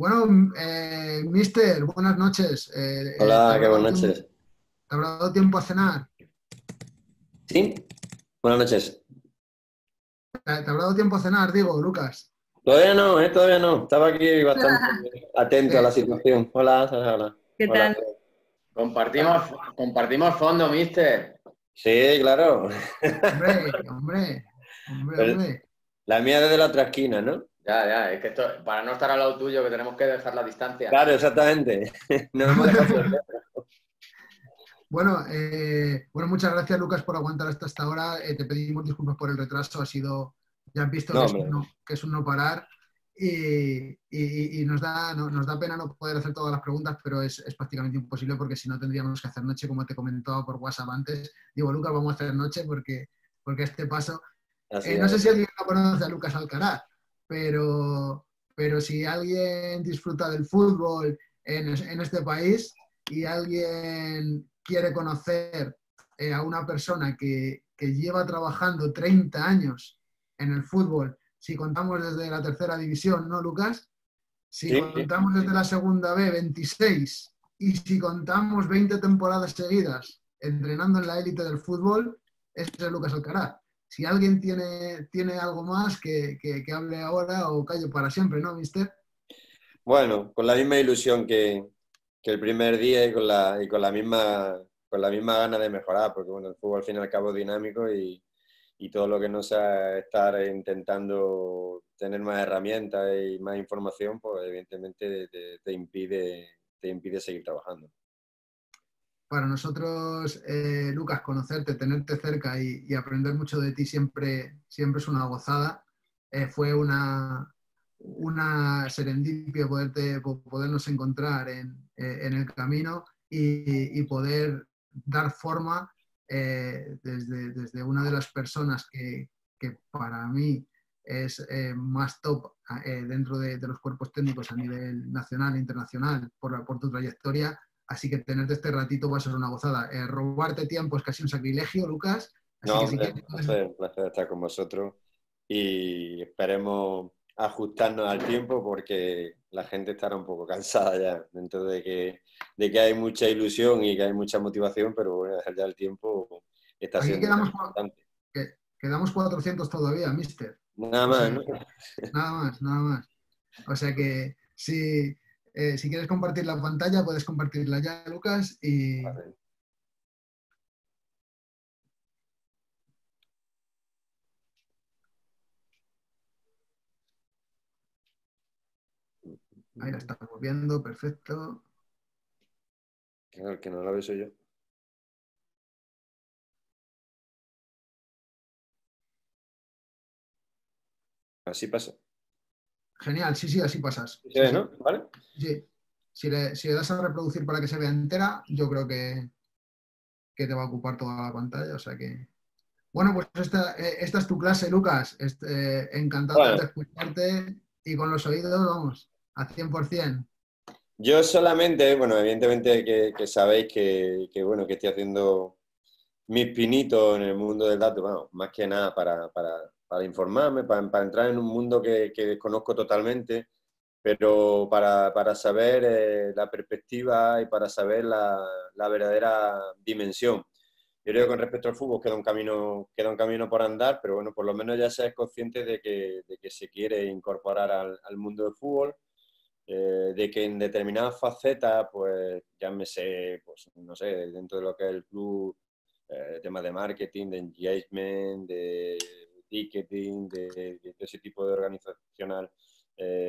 Bueno, Mister, buenas noches. Hola, qué buenas noches. ¿Te habrá dado tiempo a cenar? ¿Sí? Buenas noches. ¿Te habrá dado tiempo a cenar, digo, Lucas? Todavía no, todavía no. Estaba aquí bastante atento a la Eh, situación. Hola, Sara, hola. ¿Qué Hola. tal? Compartimos, compartimos fondo, mister. Sí, claro. hombre, hombre, hombre, Pero hombre. la mía desde la otra esquina, ¿no? Ya, ya, es que esto, para no estar al lado tuyo, que tenemos que dejar la distancia. Claro, exactamente. Nos hemos dejado sorprender. Bueno, muchas gracias, Lucas, por aguantar hasta esta hora. Te pedimos disculpas por el retraso. Ya has visto No, hombre. que es un no parar y nos da pena no poder hacer todas las preguntas, pero es prácticamente imposible porque si no tendríamos que hacer noche, como te comentaba por WhatsApp antes. Digo, Lucas, vamos a hacer noche porque a este paso. Así No sé es. si alguien no conoce a Lucas Alcaraz, pero, pero si alguien disfruta del fútbol en este país y alguien quiere conocer a una persona que lleva trabajando 30 años en el fútbol, si contamos desde la tercera división, ¿no, Lucas? Si Sí, contamos desde la segunda B, 26, y si contamos 20 temporadas seguidas entrenando en la élite del fútbol, ese es Lucas Alcaraz. Si alguien tiene algo más, que hable ahora o calle para siempre, ¿no, mister? bueno, con la misma ilusión que el primer día y con la misma gana de mejorar, porque bueno, el fútbol al fin y al cabo es dinámico y todo lo que no sea estar intentando tener más herramientas y más información, pues evidentemente te impide seguir trabajando. Para nosotros, Lucas, conocerte, tenerte cerca y aprender mucho de ti siempre es una gozada. Fue una serendipia podernos encontrar en el camino y poder dar forma desde una de las personas que para mí es más top dentro de los cuerpos técnicos a nivel nacional e internacional por tu trayectoria. Así que tenerte este ratito va a ser una gozada. Robarte tiempo es casi un sacrilegio, Lucas. Así No, que si hombre, quieres, un placer estar con vosotros y esperemos ajustarnos al tiempo porque la gente estará un poco cansada ya, dentro de que hay mucha ilusión y que hay mucha motivación, pero bueno, ya el tiempo está aquí siendo importante. quedamos 400 todavía, mister. Nada O sea, más, ¿no? nada más, nada más. O sea que si quieres compartir la pantalla, puedes compartirla ya, Lucas. Y Vale. ahí la estamos viendo, perfecto. Que no lo veo soy yo. Así pasa. Genial, sí, sí, así pasas. ¿Se Sí, ve, sí, no? ¿Vale? sí. Si le das a reproducir para que se vea entera, yo creo que te va a ocupar toda la pantalla. O sea que. Bueno, pues esta es tu clase, Lucas. Encantado Bueno, de escucharte y con los oídos, vamos, a 100%. yo solamente, bueno, evidentemente que sabéis bueno, que estoy haciendo mis pinitos en el mundo del dato, bueno, más que nada para informarme, para entrar en un mundo que desconozco totalmente, pero para saber la perspectiva y para saber la verdadera dimensión. Yo creo que con respecto al fútbol queda un camino por andar, pero bueno, por lo menos ya se es consciente de que se quiere incorporar al mundo del fútbol, de que en determinadas facetas, pues llámese, pues no sé, dentro de lo que es el club, temas de marketing, de engagement, de ticketing, de ese tipo de organizacional,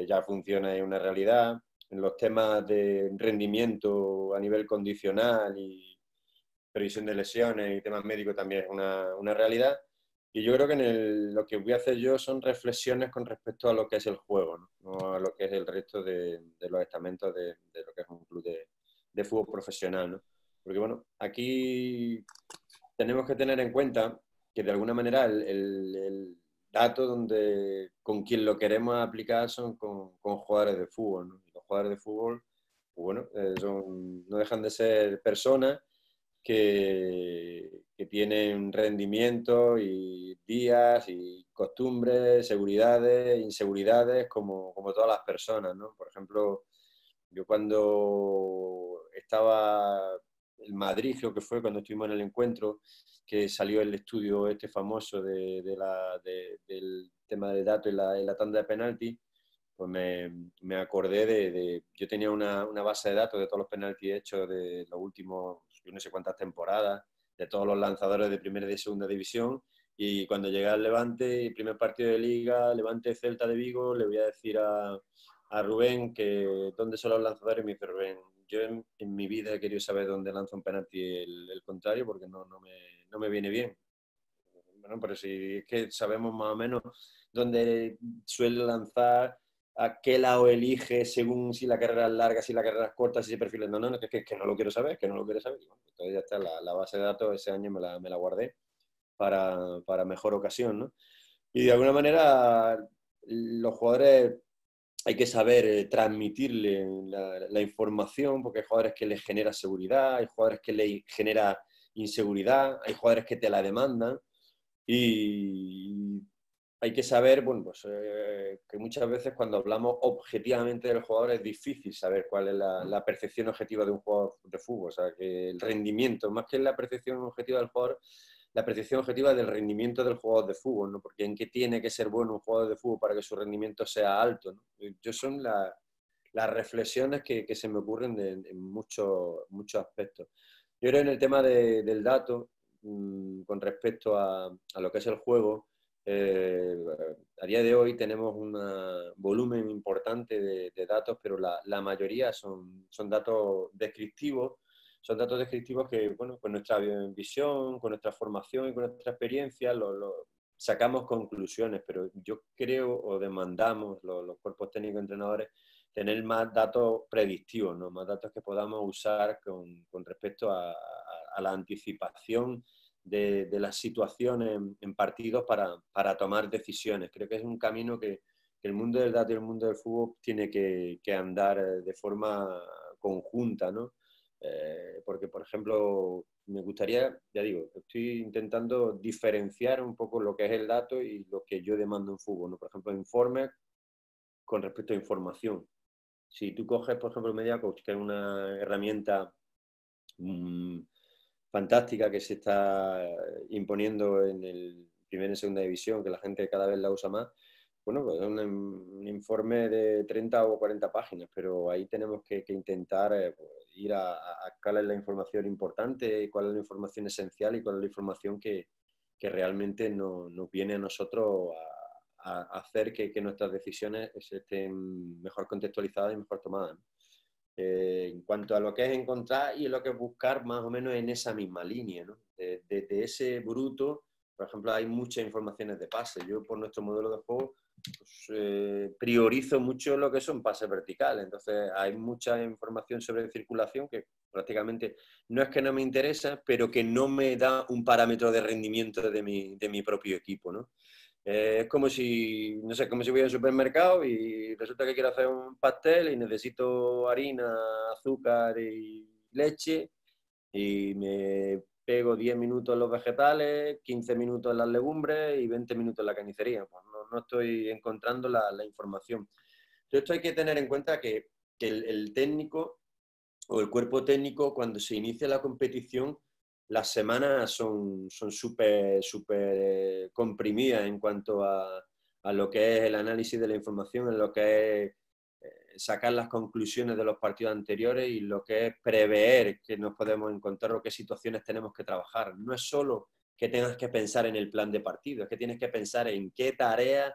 ya funciona en una realidad. En los temas de rendimiento a nivel condicional y previsión de lesiones y temas médicos también es una realidad. Y yo creo que lo que voy a hacer yo son reflexiones con respecto a lo que es el juego, no, no a lo que es el resto de los estamentos de lo que es un club de fútbol profesional, ¿no? Porque bueno, aquí tenemos que tener en cuenta que de alguna manera el dato con quien lo queremos aplicar son con jugadores de fútbol, ¿no? Y los jugadores de fútbol, pues bueno, no dejan de ser personas que que tienen rendimiento y días y costumbres, seguridades, inseguridades, como todas las personas, ¿no? Por ejemplo, yo cuando estaba en Madrid, creo que fue cuando estuvimos en el encuentro, que salió el estudio este famoso del tema de datos en la tanda de penalti, pues me acordé yo tenía una base de datos de todos los penaltis hechos de los últimos, yo no sé cuántas temporadas, de todos los lanzadores de primera y de segunda división, y cuando llegué al Levante, el primer partido de Liga, Levante Celta de Vigo, le voy a decir a Rubén que dónde son los lanzadores, y me dice Rubén, yo en mi vida he querido saber dónde lanza un penalti el contrario porque no me viene bien. Bueno, pero si es que sabemos más o menos dónde suele lanzar, a qué lado elige según si la carrera es larga, si la carrera es corta, si se perfila. No, es que no lo quiero saber, que no lo quiero saber. Bueno, entonces ya está, la base de datos ese año me la guardé para mejor ocasión, ¿no? Y de alguna manera los jugadores hay que saber transmitirle la información, porque hay jugadores que les genera seguridad, hay jugadores que les genera inseguridad, hay jugadores que te la demandan, y hay que saber, bueno, pues, que muchas veces cuando hablamos objetivamente del jugador es difícil saber cuál es la percepción objetiva de un jugador de fútbol. O sea, que el rendimiento, más que la percepción objetiva del jugador, la percepción objetiva del rendimiento del jugador de fútbol, ¿no? Porque en qué tiene que ser bueno un jugador de fútbol para que su rendimiento sea alto, ¿no? Yo son las reflexiones que se me ocurren en muchos aspectos. Yo creo en el tema del dato, con respecto a lo que es el juego, a día de hoy tenemos un volumen importante de datos, pero la mayoría son datos descriptivos. Son datos descriptivos que, bueno, con nuestra visión, con nuestra formación y con nuestra experiencia sacamos conclusiones, pero yo creo o demandamos los cuerpos técnicos entrenadores tener más datos predictivos, ¿no? Más datos que podamos usar con respecto a la anticipación de las situaciones en partidos para tomar decisiones. Creo que es un camino que el mundo del dato y el mundo del fútbol tiene que andar de forma conjunta, ¿no? Porque, por ejemplo, me gustaría, ya digo, estoy intentando diferenciar un poco lo que es el dato y lo que yo demando en fútbol, ¿no? Por ejemplo, informes con respecto a información. Si tú coges, por ejemplo, MediaCoach, que es una herramienta fantástica que se está imponiendo en el primera y segunda división, que la gente cada vez la usa más, bueno, pues es un informe de 30 o 40 páginas, pero ahí tenemos que intentar pues, ir a cuál es la información importante, cuál es la información esencial y cuál es la información que realmente nos viene a nosotros a hacer que nuestras decisiones estén mejor contextualizadas y mejor tomadas, ¿no? En cuanto a lo que es encontrar y lo que es buscar más o menos en esa misma línea, ¿no? De ese bruto, por ejemplo, hay muchas informaciones de pase. Yo por nuestro modelo de juego pues, priorizo mucho lo que son pases verticales. Entonces hay mucha información sobre circulación que prácticamente no es que no me interesa, pero que no me da un parámetro de rendimiento de mi propio equipo, ¿no? Es como si, no sé, como si voy al supermercado y resulta que quiero hacer un pastel y necesito harina, azúcar y leche, y me pego 10 minutos en los vegetales, 15 minutos en las legumbres y 20 minutos en la carnicería. Pues no estoy encontrando la información. Entonces esto hay que tener en cuenta que el técnico o el cuerpo técnico, cuando se inicia la competición, las semanas son súper comprimidas en cuanto a lo que es el análisis de la información, en lo que es sacar las conclusiones de los partidos anteriores y lo que es prever qué nos podemos encontrar o qué situaciones tenemos que trabajar. No es solo que tengas que pensar en el plan de partido, es que tienes que pensar en qué tareas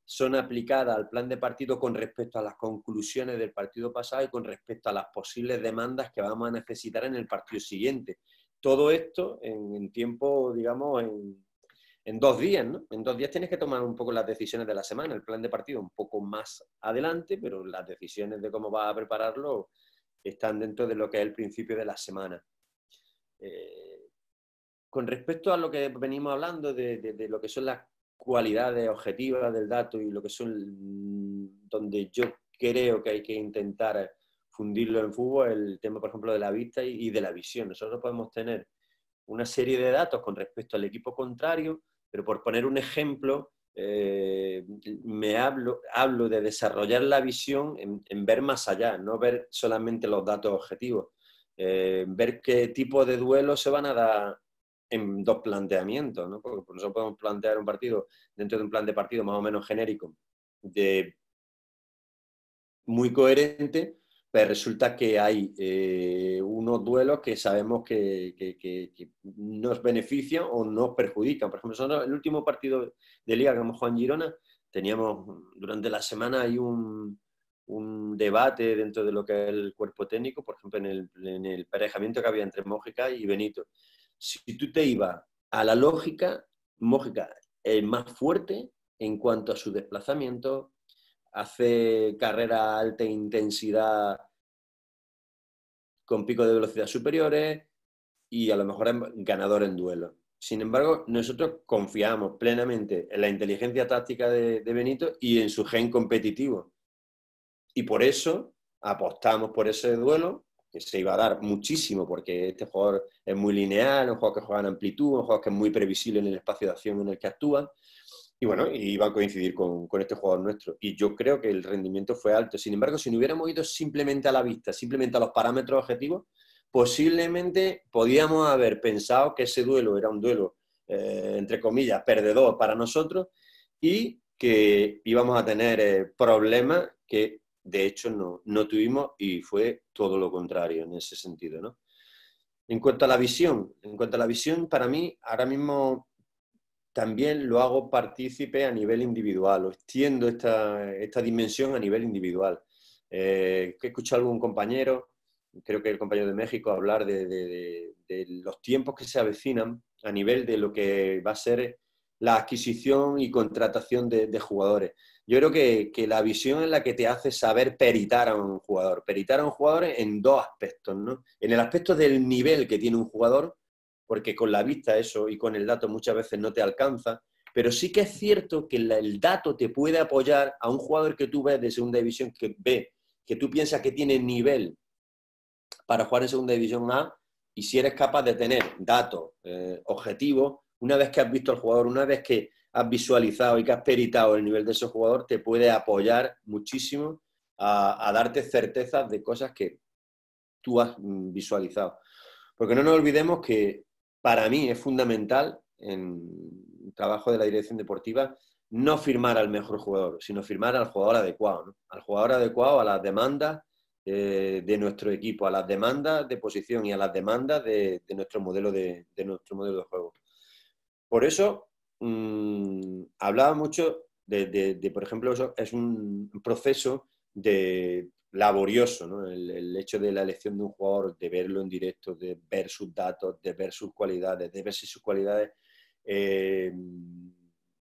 son aplicadas al plan de partido con respecto a las conclusiones del partido pasado y con respecto a las posibles demandas que vamos a necesitar en el partido siguiente. Todo esto en tiempo, digamos, en 2 días, ¿no? En 2 días tienes que tomar un poco las decisiones de la semana, el plan de partido un poco más adelante, pero las decisiones de cómo vas a prepararlo están dentro de lo que es el principio de la semana. Con respecto a lo que venimos hablando de lo que son las cualidades objetivas del dato y lo que son donde yo creo que hay que intentar fundirlo en fútbol, el tema, por ejemplo, de la vista y de la visión. Nosotros podemos tener una serie de datos con respecto al equipo contrario, pero por poner un ejemplo, hablo de desarrollar la visión en ver más allá, no ver solamente los datos objetivos, ver qué tipo de duelos se van a dar en dos planteamientos, ¿no? Porque nosotros podemos plantear un partido dentro de un plan de partido más o menos genérico, muy coherente, pero resulta que hay unos duelos que sabemos que nos benefician o nos perjudican. Por ejemplo, nosotros, el último partido de Liga que hemos jugado en Girona, teníamos durante la semana ahí un debate dentro de lo que es el cuerpo técnico, por ejemplo, en el emparejamiento que había entre Mójica y Benito. Si tú te ibas a la lógica, Mójica es más fuerte en cuanto a su desplazamiento, hace carrera a alta intensidad con picos de velocidad superiores y a lo mejor es ganador en duelo. Sin embargo, nosotros confiamos plenamente en la inteligencia táctica de Benito y en su gen competitivo. Y por eso apostamos por ese duelo, que se iba a dar muchísimo, porque este jugador es muy lineal, un jugador que juega en amplitud, un jugador que es muy previsible en el espacio de acción en el que actúa. Y bueno, iba a coincidir con este jugador nuestro. Y yo creo que el rendimiento fue alto. Sin embargo, si no hubiéramos ido simplemente a la vista, simplemente a los parámetros objetivos, posiblemente podíamos haber pensado que ese duelo era un duelo, entre comillas, perdedor para nosotros y que íbamos a tener problemas que de hecho no tuvimos y fue todo lo contrario en ese sentido, ¿no? En cuanto a la visión, para mí ahora mismo también lo hago partícipe a nivel individual, o extiendo esta dimensión a nivel individual. He escuchado a algún compañero, creo que el compañero de México, hablar de los tiempos que se avecinan a nivel de lo que va a ser la adquisición y contratación de jugadores. Yo creo que la visión es la que te hace saber peritar a un jugador en dos aspectos, ¿no? En el aspecto del nivel que tiene un jugador, porque con la vista eso y con el dato muchas veces no te alcanza, pero sí que es cierto que el dato te puede apoyar a un jugador que tú ves de segunda división, que tú piensas que tiene nivel para jugar en segunda división A, y si eres capaz de tener datos objetivos, una vez que has visto al jugador, una vez que has visualizado y que has peritado el nivel de ese jugador, te puede apoyar muchísimo a darte certezas de cosas que tú has visualizado. Porque no nos olvidemos que para mí es fundamental en el trabajo de la dirección deportiva no firmar al mejor jugador, sino firmar al jugador adecuado, ¿no? Al jugador adecuado a las demandas de nuestro equipo, a las demandas de posición y a las demandas de nuestro modelo de juego. Por eso hablaba mucho por ejemplo, eso es un proceso laborioso, ¿no? El hecho de la elección de un jugador, de verlo en directo, de ver sus datos, de ver sus cualidades, de ver si sus cualidades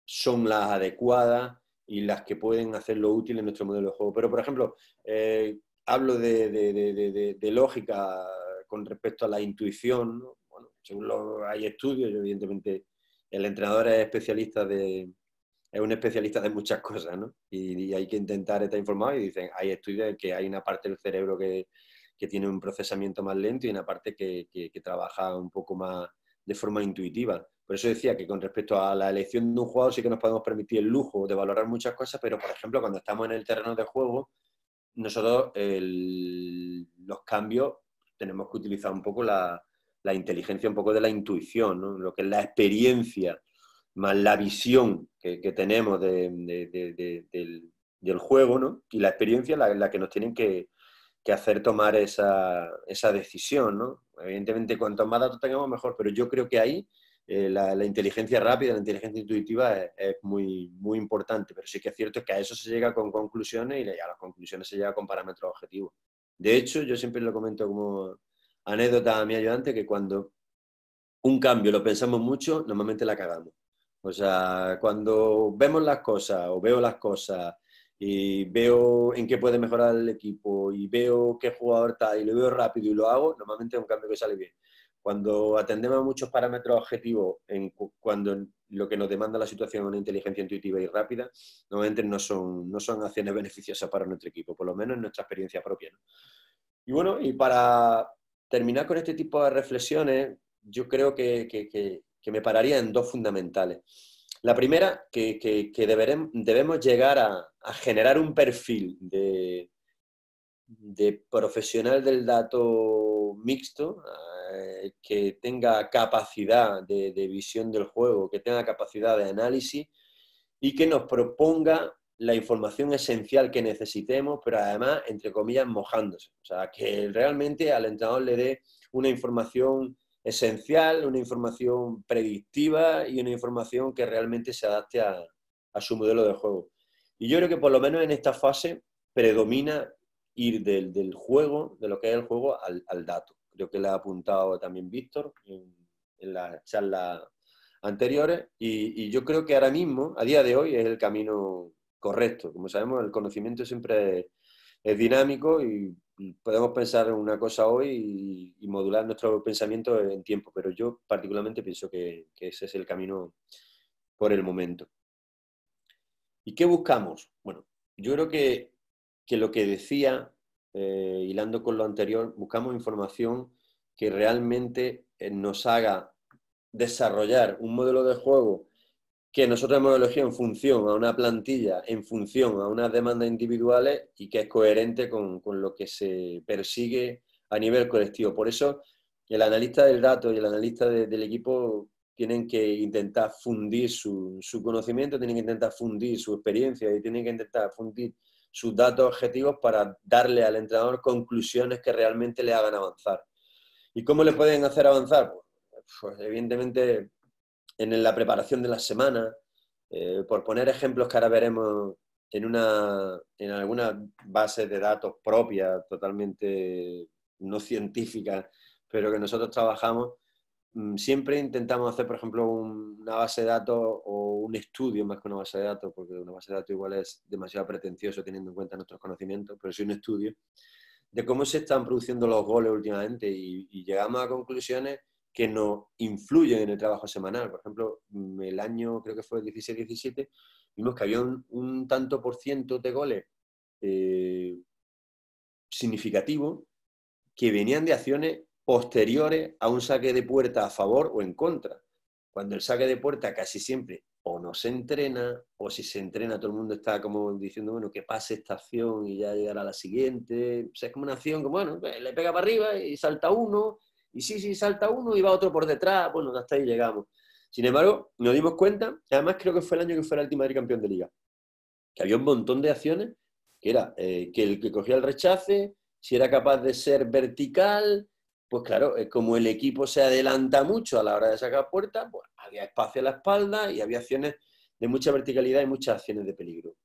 son las adecuadas y las que pueden hacerlo útil en nuestro modelo de juego. Pero, por ejemplo, hablo de lógica con respecto a la intuición, ¿no? Bueno, según hay estudios, evidentemente el entrenador es un especialista de muchas cosas, ¿no? Y hay que intentar estar informado, y dicen, hay estudios en que hay una parte del cerebro que tiene un procesamiento más lento y una parte que trabaja un poco más de forma intuitiva. Por eso decía que con respecto a la elección de un jugador sí que nos podemos permitir el lujo de valorar muchas cosas, pero por ejemplo cuando estamos en el terreno de juego, nosotros los cambios tenemos que utilizar un poco la inteligencia, un poco de la intuición, ¿no? Lo que es la experiencia más la visión que tenemos del juego, ¿no? Y la experiencia la que nos tienen que hacer tomar esa decisión, ¿no? Evidentemente, cuanto más datos tengamos, mejor, pero yo creo que ahí la inteligencia rápida, la inteligencia intuitiva es muy, muy importante, pero sí que es cierto que a eso se llega con conclusiones y a las conclusiones se llega con parámetros objetivos. De hecho, yo siempre lo comento como anécdota a mi ayudante, que cuando un cambio lo pensamos mucho, normalmente la cagamos. O sea, cuando vemos las cosas o veo las cosas y veo en qué puede mejorar el equipo y veo qué jugador está y lo veo rápido y lo hago, normalmente es un cambio que sale bien. Cuando atendemos a muchos parámetros objetivos, cuando lo que nos demanda la situación es una inteligencia intuitiva y rápida, normalmente no son acciones beneficiosas para nuestro equipo, por lo menos en nuestra experiencia propia, ¿no? Y bueno, y para terminar con este tipo de reflexiones, yo creo que me pararía en dos fundamentales. La primera, que debemos llegar a generar un perfil de profesional del dato mixto, que tenga capacidad de visión del juego, que tenga capacidad de análisis y que nos proponga la información esencial que necesitemos, pero además, entre comillas, mojándose. O sea, que realmente al entrenador le dé una información esencial, una información predictiva y una información que realmente se adapte a su modelo de juego. Y yo creo que por lo menos en esta fase predomina ir del juego, de lo que es el juego, al dato. Creo que le ha apuntado también Víctor en la charla anteriores y yo creo que ahora mismo, a día de hoy, es el camino correcto. Como sabemos, el conocimiento siempre es dinámico y podemos pensar una cosa hoy y modular nuestro pensamiento en tiempo, pero yo particularmente pienso que ese es el camino por el momento. ¿Y qué buscamos? Bueno, yo creo que lo que decía, hilando con lo anterior, buscamos información que realmente nos haga desarrollar un modelo de juego que nosotros hemos elegido en función a una plantilla, en función a unas demandas individuales y que es coherente con lo que se persigue a nivel colectivo. Por eso el analista del dato y el analista del equipo tienen que intentar fundir su conocimiento, tienen que intentar fundir su experiencia y tienen que intentar fundir sus datos objetivos para darle al entrenador conclusiones que realmente le hagan avanzar. ¿Y cómo le pueden hacer avanzar? Pues evidentemente en la preparación de la semana, por poner ejemplos que ahora veremos en algunas bases de datos propias, totalmente no científicas, pero que nosotros trabajamos, siempre intentamos hacer, por ejemplo, una base de datos o un estudio más que una base de datos, porque una base de datos igual es demasiado pretencioso teniendo en cuenta nuestros conocimientos, pero sí un estudio de cómo se están produciendo los goles últimamente y llegamos a conclusiones que nos influyen en el trabajo semanal. Por ejemplo, el año, creo que fue el 16-17, vimos que había un tanto por ciento de goles significativos que venían de acciones posteriores a un saque de puerta a favor o en contra. Cuando el saque de puerta casi siempre o no se entrena, o si se entrena todo el mundo está como diciendo, bueno, que pase esta acción y ya llegará la siguiente. O sea, es como una acción que, bueno, le pega para arriba y salta uno, y sí, salta uno y va otro por detrás, bueno, hasta ahí llegamos. Sin embargo, nos dimos cuenta, además creo que fue el año que fue el Atlético de Madrid campeón de Liga, que había un montón de acciones, que era que el que cogía el rechace, si era capaz de ser vertical, pues claro, como el equipo se adelanta mucho a la hora de sacar puertas, pues había espacio a la espalda y había acciones de mucha verticalidad y muchas acciones de peligro.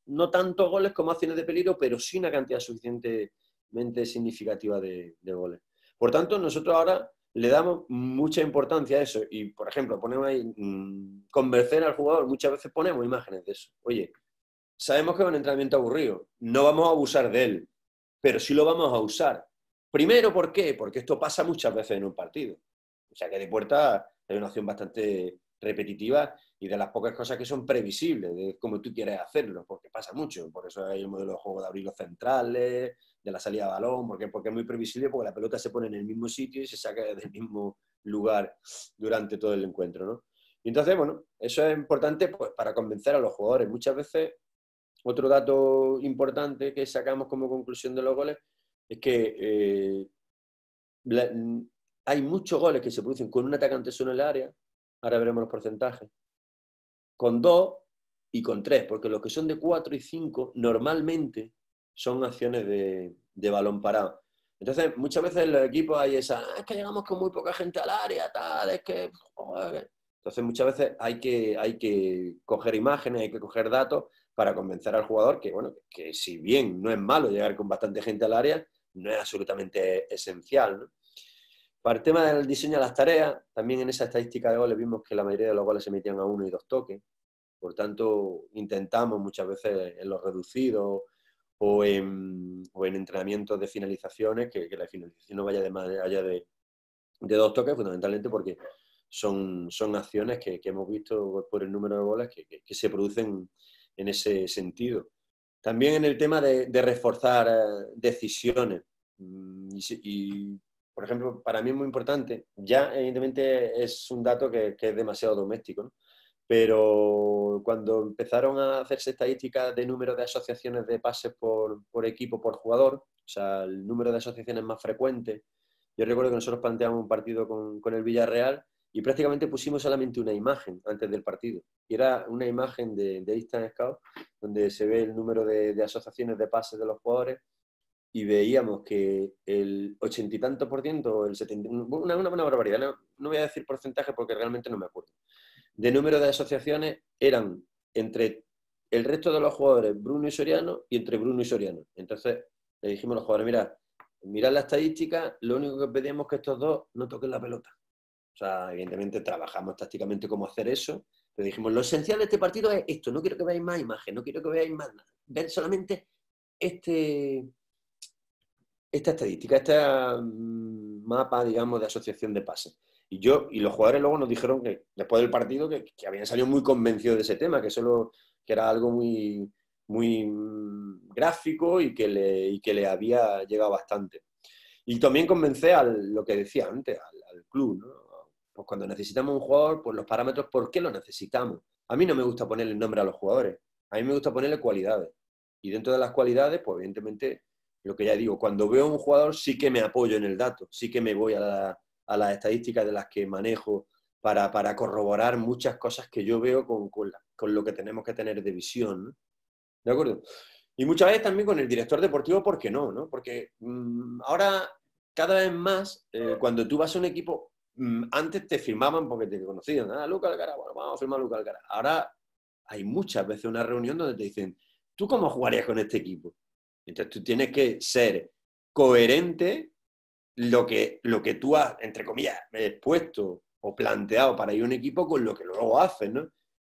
No tantos goles como acciones de peligro, pero sí una cantidad suficientemente significativa de goles. Por tanto, nosotros ahora le damos mucha importancia a eso y, por ejemplo, ponemos ahí convencer al jugador, muchas veces ponemos imágenes de eso. Oye, sabemos que es un entrenamiento aburrido, no vamos a abusar de él, pero sí lo vamos a usar. Primero, ¿por qué? Porque esto pasa muchas veces en un partido. O sea, que de puerta es una acción bastante repetitiva y de las pocas cosas que son previsibles, de cómo tú quieres hacerlo, porque pasa mucho. Por eso hay el modelo de juego de abrir los centrales, de la salida de balón, porque es muy previsible, porque la pelota se pone en el mismo sitio y se saca del mismo lugar durante todo el encuentro, ¿no? Y entonces, bueno, eso es importante pues, para convencer a los jugadores. Muchas veces, otro dato importante que sacamos como conclusión de los goles es que hay muchos goles que se producen con un atacante solo en el área, ahora veremos los porcentajes, con 2 y con 3, porque los que son de 4 y 5 normalmente son acciones de balón parado. Entonces, muchas veces en los equipos hay esa, es que llegamos con muy poca gente al área, tal, es que... Joder. Entonces, muchas veces hay que coger imágenes, hay que coger datos para convencer al jugador que, bueno, que si bien no es malo llegar con bastante gente al área, no es absolutamente esencial, ¿no? Para el tema del diseño de las tareas, también en esa estadística de goles vimos que la mayoría de los goles se metían a 1 y 2 toques. Por tanto, intentamos muchas veces en los reducidos o en entrenamientos de finalizaciones que la finalización no vaya de más allá de 2 toques, fundamentalmente porque son acciones que hemos visto por el número de goles que se producen en ese sentido. También en el tema de reforzar decisiones y por ejemplo, para mí es muy importante, ya evidentemente es un dato que es demasiado doméstico, ¿no? Pero cuando empezaron a hacerse estadísticas de número de asociaciones de pases por equipo, por jugador, o sea, el número de asociaciones más frecuentes, yo recuerdo que nosotros planteamos un partido con el Villarreal y prácticamente pusimos solamente una imagen antes del partido. Y era una imagen de Instant Scout donde se ve el número de asociaciones de pases de los jugadores y veíamos que el 80 y tantos por ciento, el 70, una barbaridad, no voy a decir porcentaje porque realmente no me acuerdo, de número de asociaciones eran entre el resto de los jugadores Bruno y Soriano y entre Bruno y Soriano. Entonces le dijimos a los jugadores, mirad la estadística, lo único que pedimos es que estos dos no toquen la pelota. O sea, evidentemente trabajamos tácticamente cómo hacer eso, pero dijimos, lo esencial de este partido es esto, no quiero que veáis más imagen, no quiero que veáis más nada, ver solamente esta estadística, este mapa, digamos, de asociación de pases. Y los jugadores luego nos dijeron que después del partido que habían salido muy convencidos de ese tema, que era algo muy, muy gráfico y que le había llegado bastante. Y también convencé lo que decía antes, al club, ¿no? Pues cuando necesitamos un jugador, pues los parámetros, ¿por qué lo necesitamos? A mí no me gusta ponerle nombre a los jugadores, a mí me gusta ponerle cualidades. Y dentro de las cualidades, pues evidentemente, lo que ya digo, cuando veo a un jugador sí que me apoyo en el dato, sí que me voy a las estadísticas de las que manejo para corroborar muchas cosas que yo veo con lo que tenemos que tener de visión, ¿no? ¿De acuerdo? Y muchas veces también con el director deportivo, ¿por qué no? ¿No? Porque ahora, cada vez más, cuando tú vas a un equipo, antes te firmaban porque te conocían. Lucas Alcaraz, bueno, vamos a firmar a Lucas Alcaraz. Ahora hay muchas veces una reunión donde te dicen, ¿tú cómo jugarías con este equipo? Entonces tú tienes que ser coherente lo que tú has, entre comillas, puesto o planteado para ir a un equipo con lo que luego haces, ¿no?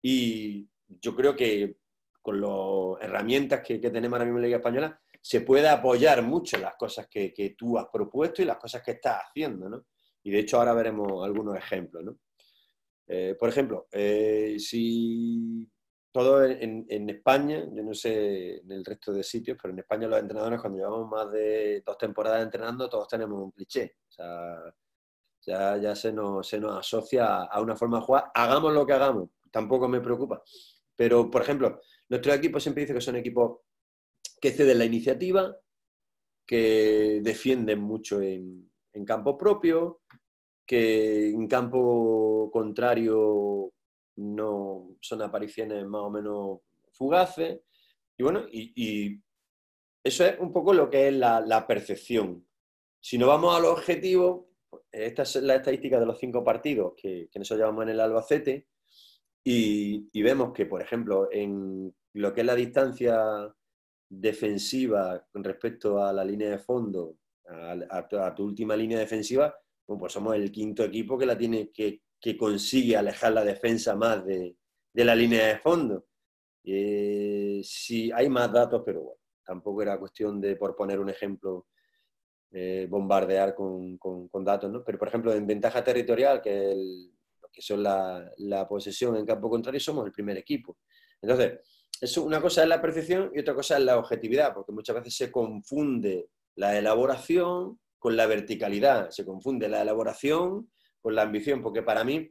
Y yo creo que con las herramientas que tenemos ahora mismo en la Liga Española se puede apoyar mucho las cosas que tú has propuesto y las cosas que estás haciendo, ¿no? Y de hecho ahora veremos algunos ejemplos, ¿no? Por ejemplo, si todo en España, yo no sé en el resto de sitios, pero en España los entrenadores cuando llevamos más de 2 temporadas entrenando, todos tenemos un cliché. O sea, ya se nos asocia a una forma de jugar. Hagamos lo que hagamos, tampoco me preocupa. Pero, por ejemplo, nuestro equipo siempre dice que son equipos que ceden la iniciativa, que defienden mucho en campo propio, que en campo contrario no son apariciones más o menos fugaces. Y bueno, y eso es un poco lo que es la percepción. Si no vamos a los objetivos, esta es la estadística de los 5 partidos que nosotros llevamos en el Albacete y vemos que, por ejemplo, en lo que es la distancia defensiva con respecto a la línea de fondo, a tu última línea defensiva, bueno, pues somos el 5.º equipo que consigue alejar la defensa más de la línea de fondo. Sí, hay más datos, pero bueno, tampoco era cuestión de, por poner un ejemplo, bombardear con datos, ¿no? Pero, por ejemplo, en ventaja territorial, que son la posesión en campo contrario, somos el primer equipo. Entonces, una cosa es la percepción y otra cosa es la objetividad, porque muchas veces se confunde la elaboración con la verticalidad, se confunde la elaboración con la ambición, porque para mí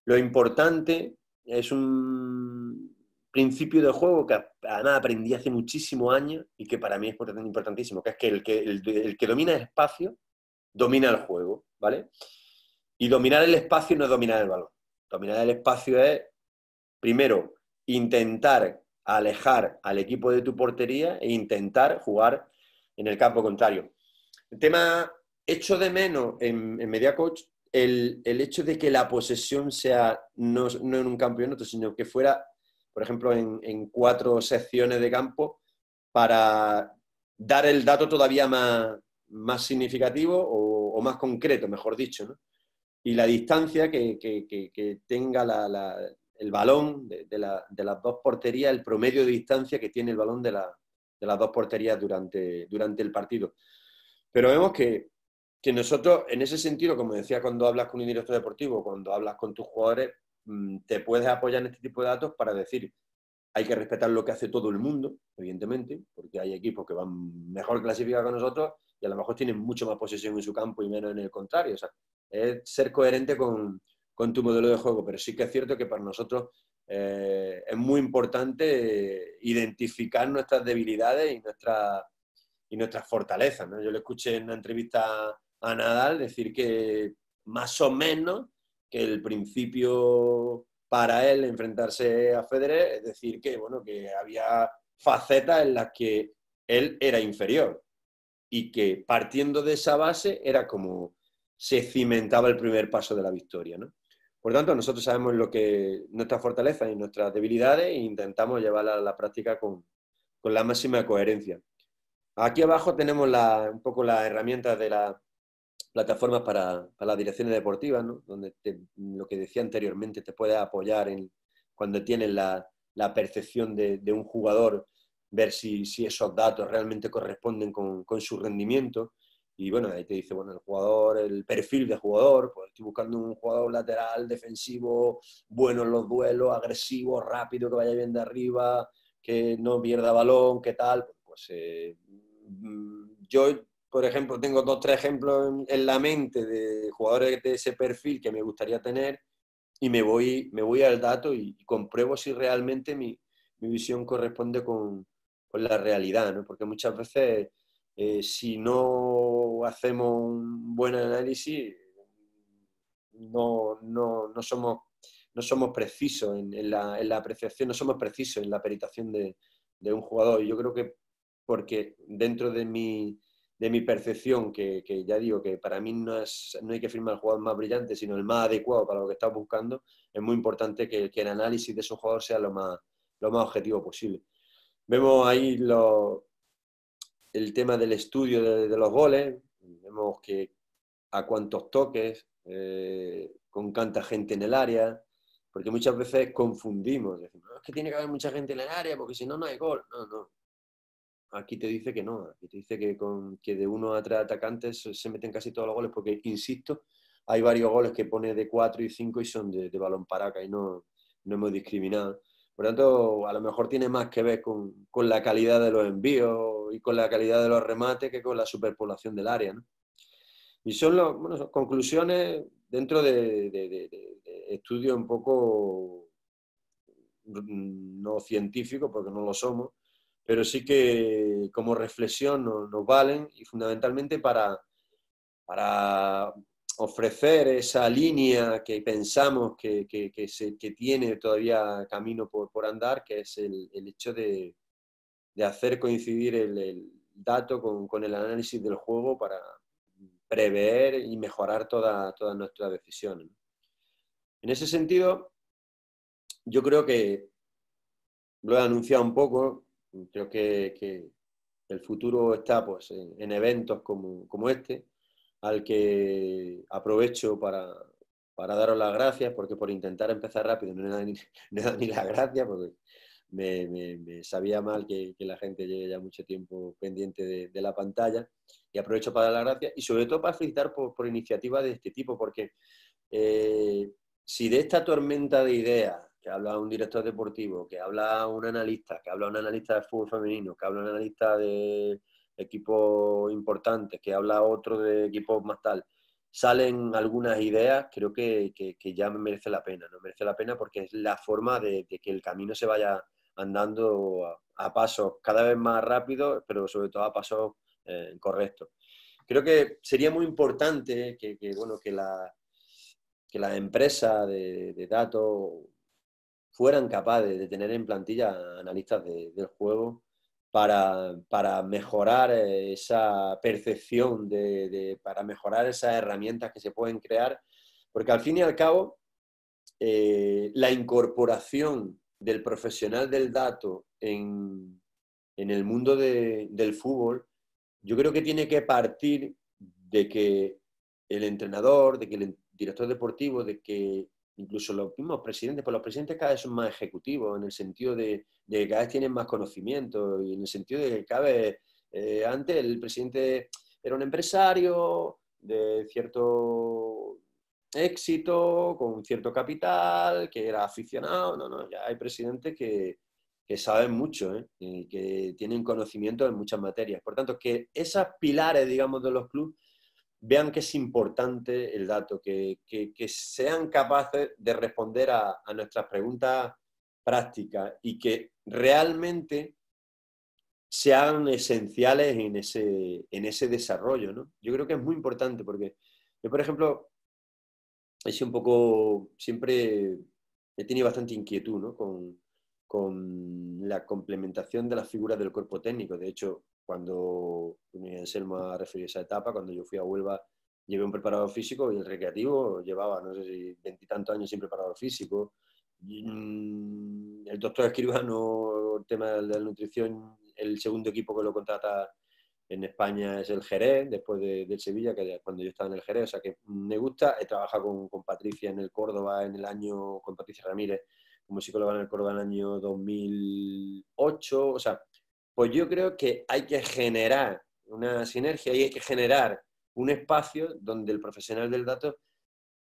lo importante es un principio de juego que además aprendí hace muchísimos años y que para mí es importantísimo, que es que el que domina el espacio domina el juego, ¿vale? Y dominar el espacio no es dominar el balón. Dominar el espacio es, primero, intentar alejar al equipo de tu portería e intentar jugar en el campo contrario. El tema, echo de menos en Mediacoach el hecho de que la posesión sea no en un campo y en otro, sino que fuera, por ejemplo, en 4 secciones de campo para dar el dato todavía más significativo o más concreto, mejor dicho, ¿no? Y la distancia que tenga el balón de las 2 porterías, el promedio de distancia que tiene el balón de las 2 porterías durante el partido. Pero vemos que nosotros, en ese sentido, como decía, cuando hablas con un director deportivo, cuando hablas con tus jugadores, te puedes apoyar en este tipo de datos para decir, hay que respetar lo que hace todo el mundo, evidentemente, porque hay equipos que van mejor clasificados que nosotros y a lo mejor tienen mucho más posesión en su campo y menos en el contrario. O sea, es ser coherente con tu modelo de juego, pero sí que es cierto que para nosotros es muy importante identificar nuestras debilidades y nuestras fortalezas, ¿no? Yo le escuché en una entrevista a Nadal decir que más o menos que el principio para él enfrentarse a Federer es decir que, bueno, que había facetas en las que él era inferior y que partiendo de esa base era como se cimentaba el primer paso de la victoria, ¿no? Por tanto, nosotros sabemos lo que nuestras fortalezas y nuestras debilidades e intentamos llevarlas a la práctica con la máxima coherencia. Aquí abajo tenemos un poco las herramientas de las plataformas para las direcciones deportivas, ¿no? Donde lo que decía anteriormente, te puedes apoyar cuando tienes la percepción de un jugador, ver si esos datos realmente corresponden con su rendimiento. Y bueno, ahí te dice, bueno, el jugador, el perfil de jugador, pues estoy buscando un jugador lateral, defensivo, bueno en los duelos, agresivo, rápido, que vaya bien de arriba, que no pierda balón, ¿qué tal? Pues yo, por ejemplo, tengo 2 o 3 ejemplos en la mente de jugadores de ese perfil que me gustaría tener y me voy al dato y compruebo si realmente mi visión corresponde con la realidad, ¿no? Porque muchas veces, si no hacemos un buen análisis, no somos precisos en la apreciación, no somos precisos en la peritación de un jugador. Y yo creo que porque dentro de mi percepción, que ya digo que para mí no hay que firmar el jugador más brillante, sino el más adecuado para lo que estás buscando, es muy importante que el análisis de esos jugadores sea lo más objetivo posible. Vemos ahí el tema del estudio de los goles, vemos que a cuántos toques, con cuánta gente en el área, porque muchas veces confundimos, decimos, es que tiene que haber mucha gente en el área porque si no, no hay gol. No. Aquí te dice que no, aquí te dice que de 1 a 3 atacantes se meten casi todos los goles, porque, insisto, hay varios goles que pone de 4 y 5 y son de balón paraca y no hemos discriminado. Por tanto, a lo mejor tiene más que ver con la calidad de los envíos y con la calidad de los remates que con la superpoblación del área, ¿no? Y son conclusiones dentro de estudios un poco no científicos, porque no lo somos, pero sí que como reflexión nos valen y fundamentalmente para ofrecer esa línea que pensamos que tiene todavía camino por andar, que es el hecho de hacer coincidir el dato con el análisis del juego para prever y mejorar todas nuestras decisiones. En ese sentido, yo creo que lo he anunciado un poco, creo que el futuro está pues, en eventos como este, al que aprovecho para daros las gracias, porque por intentar empezar rápido no he dado ni las gracias, porque me sabía mal que la gente lleve ya mucho tiempo pendiente de la pantalla, y aprovecho para dar las gracias y sobre todo para felicitar por iniciativas de este tipo, porque si de esta tormenta de ideas que habla un director deportivo, que habla un analista, que habla un analista de fútbol femenino, que habla un analista de equipos importantes, que habla otro de equipos más tal, salen algunas ideas, creo que ya me merece la pena, ¿no? Merece la pena porque es la forma de que el camino se vaya andando a pasos cada vez más rápidos, pero sobre todo a pasos correctos. Creo que sería muy importante que las empresas de datos fueran capaces de tener en plantilla analistas del juego para mejorar esa percepción, para mejorar esas herramientas que se pueden crear, porque al fin y al cabo la incorporación del profesional del dato en el mundo del fútbol, yo creo que tiene que partir de que el entrenador, de que el director deportivo, de que incluso los mismos presidentes, pues los presidentes cada vez son más ejecutivos, en el sentido de que cada vez tienen más conocimiento y en el sentido de que cada vez, antes el presidente era un empresario de cierto éxito, con cierto capital, que era aficionado, no, ya hay presidentes que que saben mucho, y que tienen conocimiento en muchas materias. Por tanto, que esos pilares, digamos, de los clubes vean que es importante el dato, que sean capaces de responder a nuestras preguntas prácticas y que realmente sean esenciales en ese desarrollo, ¿no? Yo creo que es muy importante porque yo, por ejemplo, he sido un poco, siempre he tenido bastante inquietud, ¿no? con la complementación de las figuras del cuerpo técnico. De hecho, cuando Anselmo ha referido a esa etapa, cuando yo fui a Huelva, llevé un preparador físico y el recreativo llevaba, no sé si 20 y tantos años sin preparador físico. El doctor escribano, el tema de la nutrición, el segundo equipo que lo contrata en España es el Jerez, después del Sevilla, que cuando yo estaba en el Jerez, o sea que me gusta. He trabajado con Patricia en el Córdoba con Patricia Ramírez, como psicóloga en el Córdoba en el año 2008, o sea, pues yo creo que hay que generar una sinergia y hay que generar un espacio donde el profesional del dato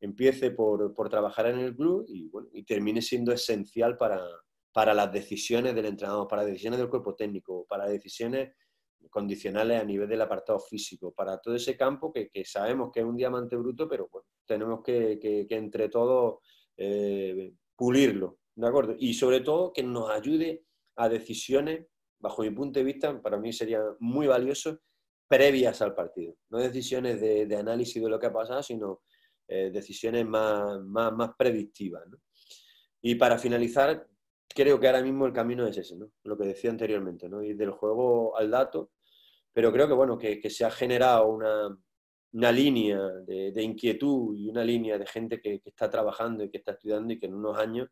empiece por trabajar en el club y, bueno, y termine siendo esencial para las decisiones del entrenador, para las decisiones del cuerpo técnico, para las decisiones condicionales a nivel del apartado físico, para todo ese campo que sabemos que es un diamante bruto, pero bueno, tenemos que entre todos pulirlo, ¿de acuerdo? Y sobre todo que nos ayude a decisiones, bajo mi punto de vista, para mí sería muy valioso, previas al partido. No decisiones de análisis de lo que ha pasado, sino decisiones más predictivas, ¿no? Y para finalizar, creo que ahora mismo el camino es ese, ¿no? Lo que decía anteriormente, ¿no? Ir del juego al dato, pero creo que, bueno, que se ha generado una línea de inquietud y una línea de gente que está trabajando y que está estudiando y que en unos años,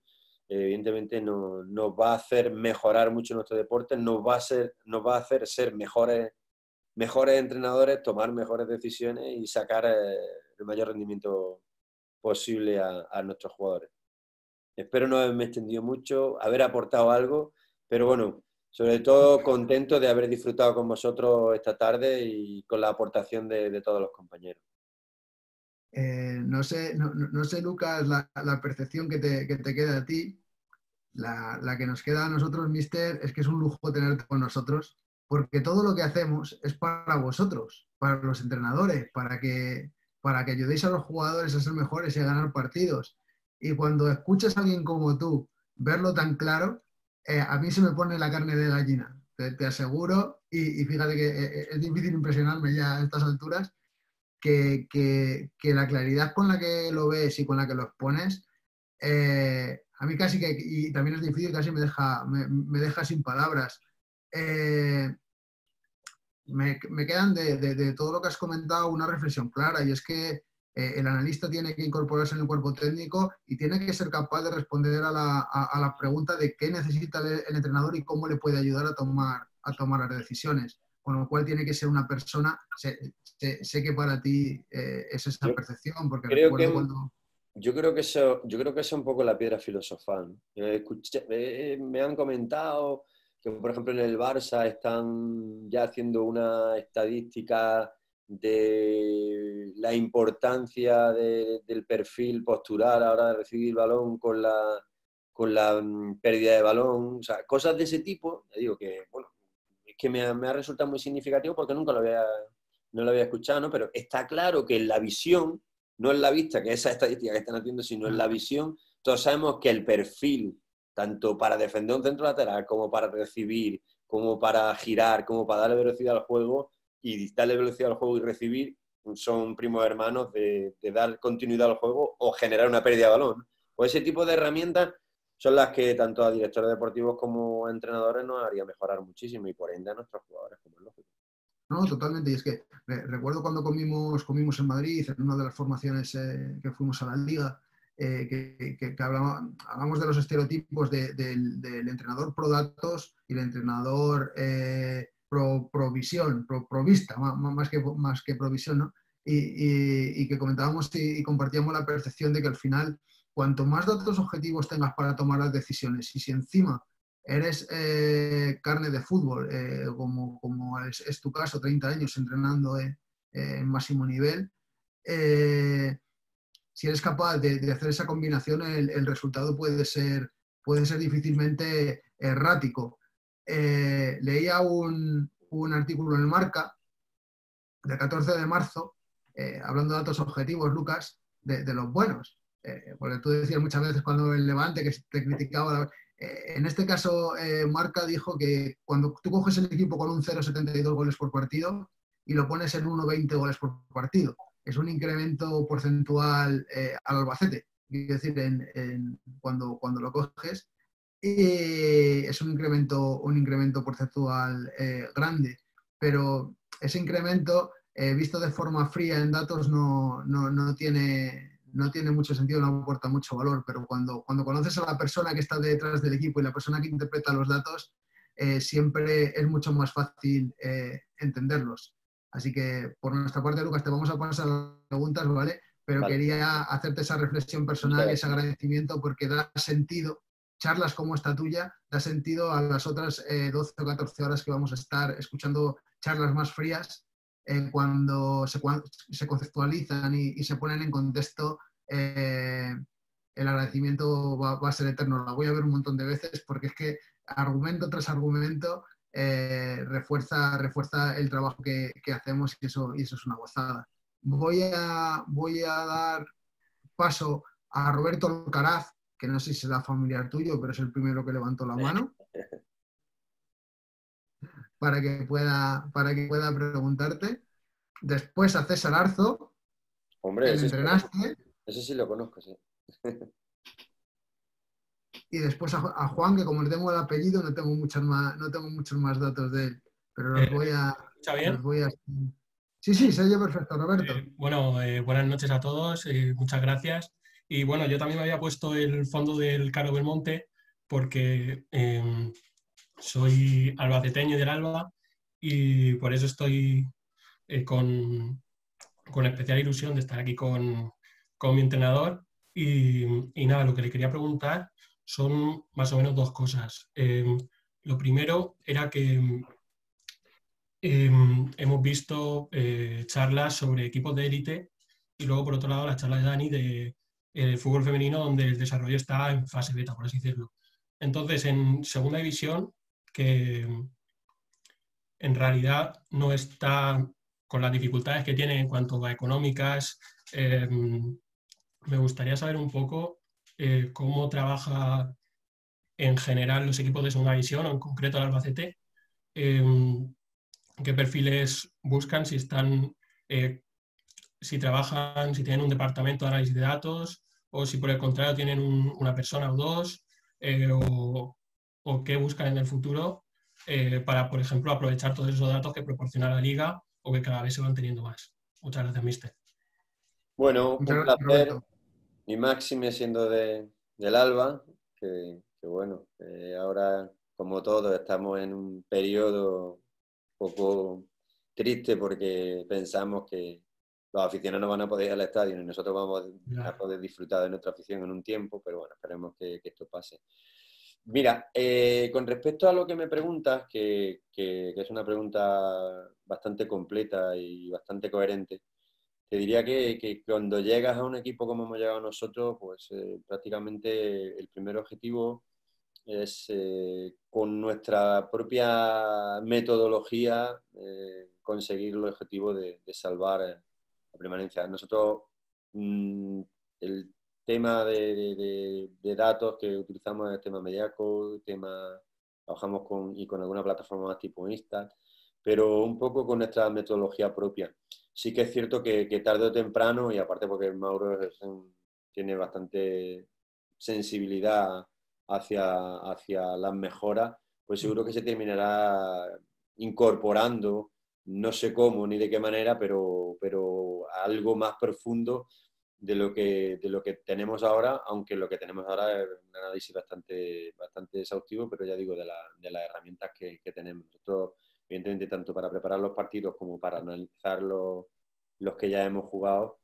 evidentemente, nos va a hacer mejorar mucho nuestro deporte, nos va a hacer ser mejores entrenadores, tomar mejores decisiones y sacar el mayor rendimiento posible a nuestros jugadores. Espero no haberme extendido mucho, haber aportado algo, pero bueno, sobre todo contento de haber disfrutado con vosotros esta tarde y con la aportación de todos los compañeros. No sé, Lucas, la percepción que te queda a ti. La que nos queda a nosotros, Mister, es que es un lujo tenerte con nosotros, porque todo lo que hacemos es para vosotros, para los entrenadores, para que ayudéis a los jugadores a ser mejores y a ganar partidos. Y cuando escuchas a alguien como tú verlo tan claro, a mí se me pone la carne de gallina, te aseguro, y fíjate que es difícil impresionarme ya a estas alturas, que la claridad con la que lo ves y con la que lo expones, a mí casi que, y también es difícil, casi me deja sin palabras. Me quedan de todo lo que has comentado una reflexión clara, y es que el analista tiene que incorporarse en el cuerpo técnico y tiene que ser capaz de responder a la pregunta de qué necesita el entrenador y cómo le puede ayudar a tomar las decisiones. Con lo cual tiene que ser una persona, sé que para ti es esa percepción, porque recuerdo cuando... Yo creo que eso es un poco la piedra filosofal, ¿no? Me han comentado que, por ejemplo, en el Barça están ya haciendo una estadística de la importancia del perfil postural a la hora de recibir el balón con la pérdida de balón, o sea, cosas de ese tipo. Digo que, bueno, es que me ha resultado muy significativo porque nunca no lo había escuchado, ¿no? Pero está claro que en la visión, no en la vista, que esa estadística que están haciendo, sino en la visión, todos sabemos que el perfil, tanto para defender un centro lateral, como para recibir, como para girar, como para darle velocidad al juego, y darle velocidad al juego y recibir, son primos hermanos de dar continuidad al juego o generar una pérdida de balón. Pues ese tipo de herramientas son las que tanto a directores deportivos como a entrenadores nos haría mejorar muchísimo y por ende a nuestros jugadores, como es lógico. No, totalmente. Y es que recuerdo cuando comimos en Madrid, en una de las formaciones que fuimos a la Liga, que hablamos de los estereotipos del entrenador pro datos y el entrenador pro visión, pro vista, más que pro visión, ¿no? Y que comentábamos y compartíamos la percepción de que al final, cuanto más datos objetivos tengas para tomar las decisiones, y si encima eres carne de fútbol, como es tu caso, 30 años entrenando en máximo nivel, si eres capaz de hacer esa combinación, el resultado puede ser difícilmente errático. Leía un artículo en el Marca del 14 de marzo, hablando de datos objetivos, Lucas, de los buenos. Porque tú decías muchas veces cuando el Levante que te criticaba, en este caso Marca dijo que cuando tú coges el equipo con un 0,72 goles por partido y lo pones en 1,20 goles por partido, es un incremento porcentual al Albacete. Quiero decir, cuando lo coges, es un incremento porcentual grande, pero ese incremento, visto de forma fría en datos, no tiene mucho sentido, no aporta mucho valor, pero cuando conoces a la persona que está detrás del equipo y la persona que interpreta los datos, siempre es mucho más fácil entenderlos. Así que por nuestra parte, Lucas, te vamos a pasar las preguntas, ¿vale? Pero Vale. quería hacerte esa reflexión personal y ese agradecimiento porque da sentido, charlas como esta tuya, da sentido a las otras 12 o 14 horas que vamos a estar escuchando charlas más frías cuando se conceptualizan y se ponen en contexto. El agradecimiento va a ser eterno. La voy a ver un montón de veces porque es que argumento tras argumento refuerza el trabajo que hacemos y eso es una gozada. Voy a dar paso a Roberto Alcaraz, que no sé si será familiar tuyo, pero es el primero que levantó la mano, para que pueda preguntarte. Después a César Arzo, Hombre, que le entrenaste. Ese sí lo conozco, sí. Y después a Juan, que como le tengo el apellido, no tengo muchos más datos de él. Pero los voy a... ¿Está bien? Sí, se oye perfecto, Roberto. Buenas noches a todos, muchas gracias. Y bueno, yo también me había puesto el fondo del Caro Belmonte porque soy albaceteño del Alba y por eso estoy con especial ilusión de estar aquí con mi entrenador. Y nada, lo que le quería preguntar son más o menos dos cosas. Lo primero era que hemos visto charlas sobre equipos de élite y luego, por otro lado, la charla de Dani de fútbol femenino, donde el desarrollo está en fase beta, por así decirlo. Entonces, en segunda división, que en realidad no está con las dificultades que tiene en cuanto a económicas, me gustaría saber un poco cómo trabaja en general los equipos de segunda división, o en concreto el Albacete, qué perfiles buscan, si trabajan, si tienen un departamento de análisis de datos o si por el contrario tienen una persona o dos, o qué buscan en el futuro para, por ejemplo, aprovechar todos esos datos que proporciona la liga o que cada vez se van teniendo más. Muchas gracias, mister. Bueno, Muchas un gracias, placer. Roberto. Mi Máxime siendo del Alba, que bueno, ahora como todos estamos en un periodo un poco triste porque pensamos que los aficionados no van a poder ir al estadio y nosotros vamos a poder disfrutar de nuestra afición en un tiempo, pero bueno, esperemos que esto pase. Mira, con respecto a lo que me preguntas, que es una pregunta bastante completa y bastante coherente, te diría que cuando llegas a un equipo como hemos llegado nosotros, pues prácticamente el primer objetivo es con nuestra propia metodología conseguir el objetivo de salvar la permanencia. Nosotros el tema de datos que utilizamos es el tema Mediaco, trabajamos con alguna plataforma más tipo Insta, pero un poco con nuestra metodología propia. Sí que es cierto que tarde o temprano, y aparte porque Mauro tiene bastante sensibilidad hacia las mejoras, pues seguro que se terminará incorporando, no sé cómo ni de qué manera, pero algo más profundo de lo que tenemos ahora, aunque lo que tenemos ahora es un análisis bastante exhaustivo, pero ya digo, de las herramientas que tenemos. Nosotros, evidentemente, tanto para preparar los partidos como para analizar los que ya hemos jugado,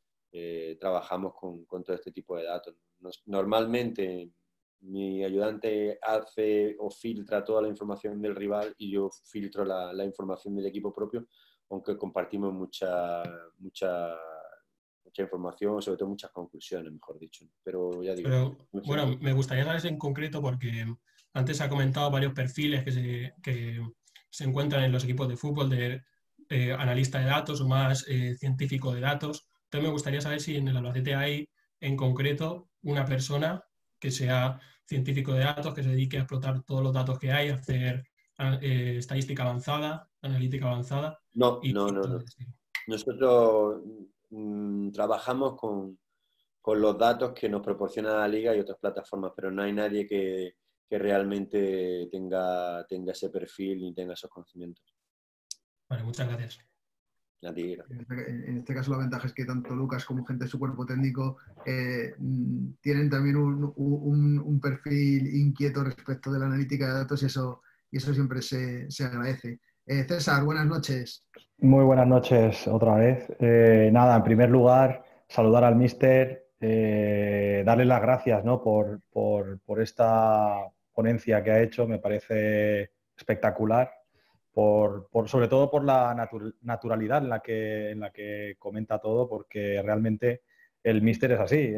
trabajamos con todo este tipo de datos. Normalmente mi ayudante hace o filtra toda la información del rival y yo filtro la información del equipo propio, aunque compartimos mucha información, sobre todo muchas conclusiones, mejor dicho. Pero ya digo. Bueno, me gustaría saber en concreto porque Antes ha comentado varios perfiles que se encuentran en los equipos de fútbol de analista de datos o más científico de datos. Entonces me gustaría saber si en el Albacete hay en concreto una persona que sea científico de datos, que se dedique a explotar todos los datos que hay, a hacer estadística avanzada, analítica avanzada. No, Y no, no, no. entonces, sí. Nosotros trabajamos con los datos que nos proporciona la liga y otras plataformas, pero no hay nadie que realmente tenga ese perfil ni tenga esos conocimientos. Vale, muchas gracias. A ti, gracias. En este caso la ventaja es que tanto Lucas como gente de su cuerpo técnico tienen también un perfil inquieto respecto de la analítica de datos y eso siempre se agradece. César, buenas noches. Muy buenas noches otra vez. Nada, en primer lugar, saludar al míster, darle las gracias, ¿no? por esta ponencia que ha hecho, me parece espectacular, sobre todo por la naturalidad en la que comenta todo, porque realmente el míster es así.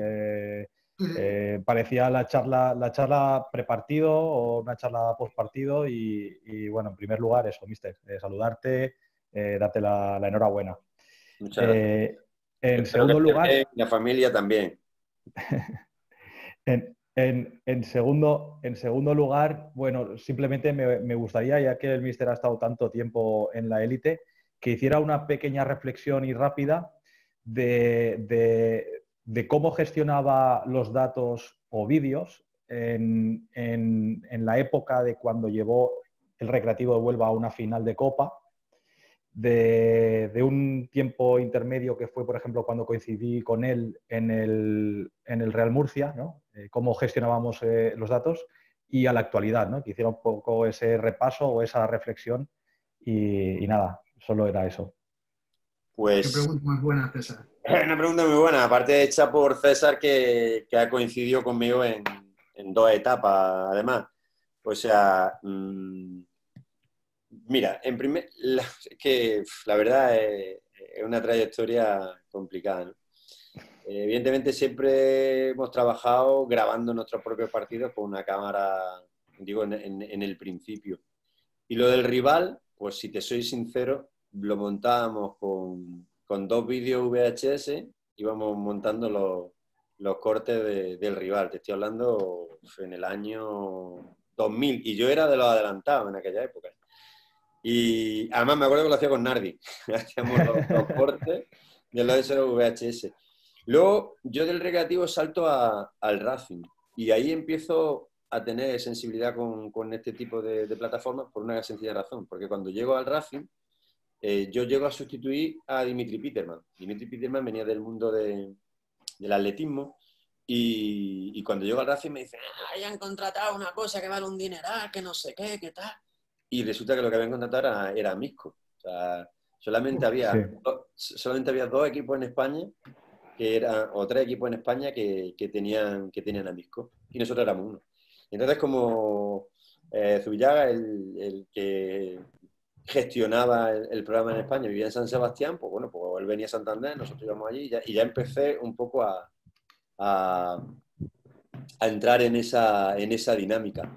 Parecía la charla prepartido o una charla postpartido y bueno, en primer lugar eso, míster, saludarte, darte la enhorabuena. Muchas gracias. En Espero segundo que esté lugar, bien, la familia también. en segundo lugar, bueno, simplemente me gustaría, ya que el míster ha estado tanto tiempo en la élite, que hiciera una pequeña reflexión y rápida de cómo gestionaba los datos o vídeos en la época de cuando llevó el Recreativo de Huelva a una final de Copa, de un tiempo intermedio que fue, por ejemplo, cuando coincidí con él en el Real Murcia, ¿no? Cómo gestionábamos los datos, y a la actualidad, ¿no? Que hiciera un poco ese repaso o esa reflexión y nada, solo era eso. Qué Pues pregunta más buena, César. una pregunta muy buena, aparte hecha por César, que ha coincidido conmigo en 2 etapas, además. O sea, mira, que la verdad es una trayectoria complicada, ¿no? Evidentemente siempre hemos trabajado grabando nuestros propios partidos con una cámara, digo, en el principio. Y lo del rival, pues si te soy sincero, lo montábamos con 2 vídeos VHS, íbamos montando los cortes del rival. Te estoy hablando en el año 2000, y yo era de los adelantados en aquella época. Y además me acuerdo que lo hacía con Nardi. Hacíamos los cortes de los VHS. Luego yo del Recreativo salto al Racing, y ahí empiezo a tener sensibilidad con este tipo de plataformas por una sencilla razón, porque cuando llego al Racing, yo llego a sustituir a Dimitri Peterman. Dimitri Peterman venía del mundo del atletismo, y cuando llego al Racing me dicen, hayan contratado una cosa que vale un dineral, que no sé qué, qué tal. Y resulta que lo que habían contratado era Misco. O sea, solamente había 2 equipos en España o 3 equipos en España que tenían a Misco, y nosotros éramos uno. Entonces, como Zubillaga, el que gestionaba el programa en España, vivía en San Sebastián, pues bueno, pues él venía a Santander, nosotros íbamos allí, y ya empecé un poco a entrar en esa dinámica.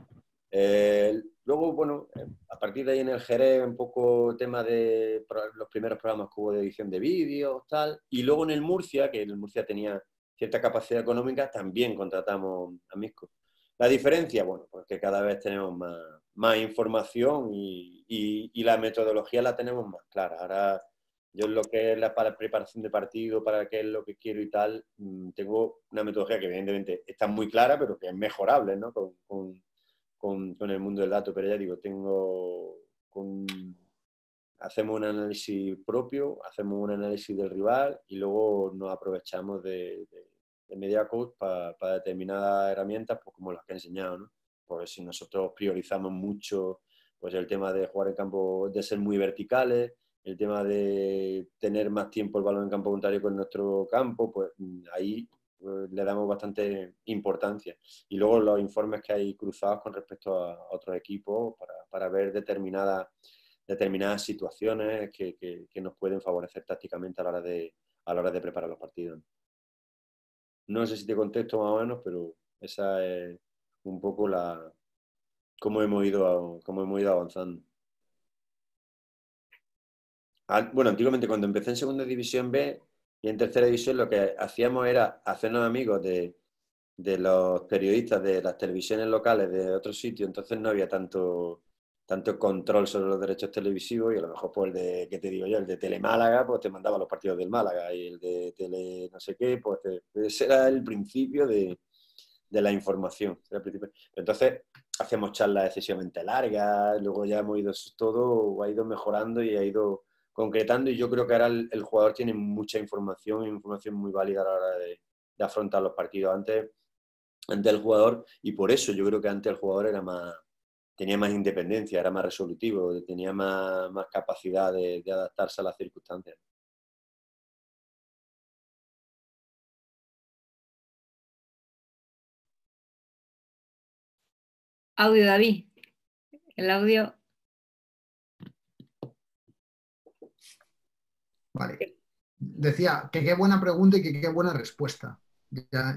Luego, bueno, a partir de ahí en el Jerez, un poco tema de los primeros programas que hubo de edición de vídeos, tal. Y luego en el Murcia, que el Murcia tenía cierta capacidad económica, también contratamos a Misco. La diferencia, bueno, pues que cada vez tenemos más información y la metodología la tenemos más clara. Ahora, yo en lo que es la preparación de partido, para qué es lo que quiero y tal, tengo una metodología que evidentemente está muy clara, pero que es mejorable, ¿no? Con el mundo del dato. Pero ya digo, hacemos un análisis propio, hacemos un análisis del rival, y luego nos aprovechamos de Media Code para determinadas herramientas, pues como las que he enseñado, ¿no? Pues si nosotros priorizamos mucho, pues el tema de jugar en campo, de ser muy verticales, el tema de tener más tiempo el balón en campo contrario con nuestro campo, pues ahí le damos bastante importancia. Y luego los informes que hay cruzados con respecto a otros equipos para ver determinadas situaciones que nos pueden favorecer tácticamente a la hora de preparar los partidos. No sé si te contesto más o menos, pero esa es un poco la cómo hemos ido avanzando. Bueno, antiguamente cuando empecé en segunda división B y en tercera división lo que hacíamos era hacernos amigos de los periodistas de las televisiones locales de otros sitios, entonces no había tanto control sobre los derechos televisivos y a lo mejor pues el de, ¿qué te digo yo? El de Telemálaga, pues te mandaba los partidos del Málaga y el de Tele no sé qué, pues ese era el principio de la información. Entonces hacíamos charlas excesivamente largas, luego ya hemos ido, todo ha ido mejorando y ha ido concretando y yo creo que ahora el jugador tiene mucha información muy válida a la hora de afrontar los partidos. Antes el jugador, y por eso yo creo que antes el jugador tenía más independencia, era más resolutivo, tenía más capacidad de adaptarse a las circunstancias. Audio, David. El audio. Vale. Decía que qué buena pregunta y que qué buena respuesta. Ya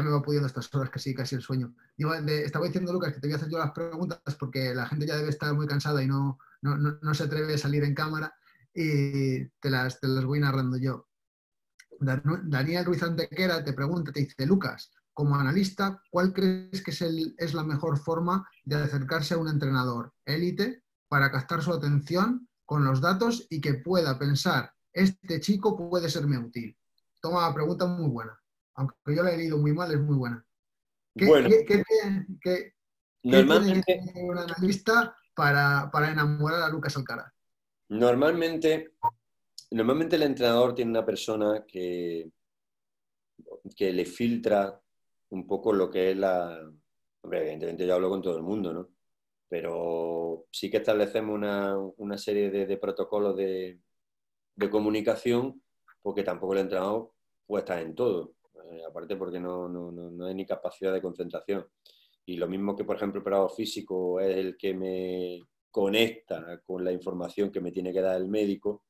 me va pudiendo estas horas, casi el sueño. Estaba diciendo, Lucas, que te voy a hacer yo las preguntas porque la gente ya debe estar muy cansada y no se atreve a salir en cámara y te las voy narrando yo. Daniel Ruiz Antequera te pregunta, te dice, Lucas, como analista, ¿cuál crees que es la mejor forma de acercarse a un entrenador élite para captar su atención con los datos y que pueda pensar, este chico puede serme útil? Toma, la pregunta muy buena. Aunque yo la he leído muy mal, es muy buena. Bueno, ¿Qué tiene que hacer un analista para enamorar a Lucas Alcaraz? Normalmente el entrenador tiene una persona que le filtra un poco lo que es evidentemente yo hablo con todo el mundo, ¿no? Pero sí que establecemos una serie de protocolos de comunicación, porque tampoco el entrenador puede estar en todo, aparte porque no hay ni capacidad de concentración. Y lo mismo que, por ejemplo, el preparador físico es el que me conecta con la información que me tiene que dar el médico,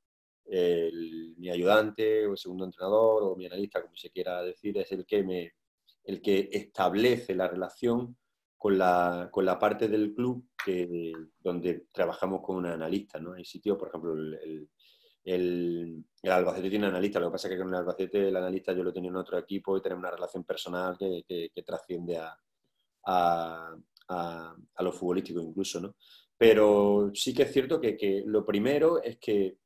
mi ayudante o el segundo entrenador o mi analista, como se quiera decir, es el que establece la relación con la parte del club donde trabajamos con un analista, ¿no? Hay sitios, por ejemplo, el Albacete tiene analista, lo que pasa es que con el Albacete el analista yo lo tenía en otro equipo y tenemos una relación personal que trasciende a lo futbolístico incluso, ¿no? Pero sí que es cierto que lo primero es que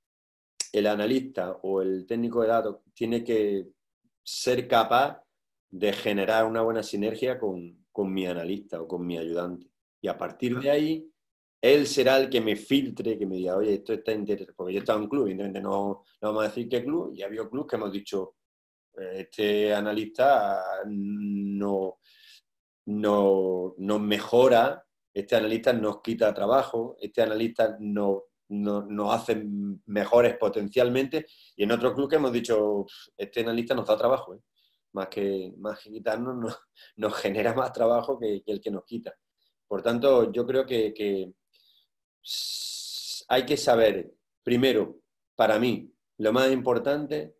el analista o el técnico de datos tiene que ser capaz de generar una buena sinergia con mi analista o con mi ayudante. Y a partir de ahí, él será el que me filtre, que me diga, oye, esto está interesante. Porque yo estaba en un club, evidentemente no vamos a decir qué club, y había clubes que hemos dicho, este analista no mejora, este analista nos quita trabajo, este analista nos hace mejores potencialmente, y en otro club que hemos dicho, este analista nos da trabajo, más que quitarnos, nos genera más trabajo que el que nos quita. Por tanto, yo creo que hay que saber, primero, para mí, lo más importante,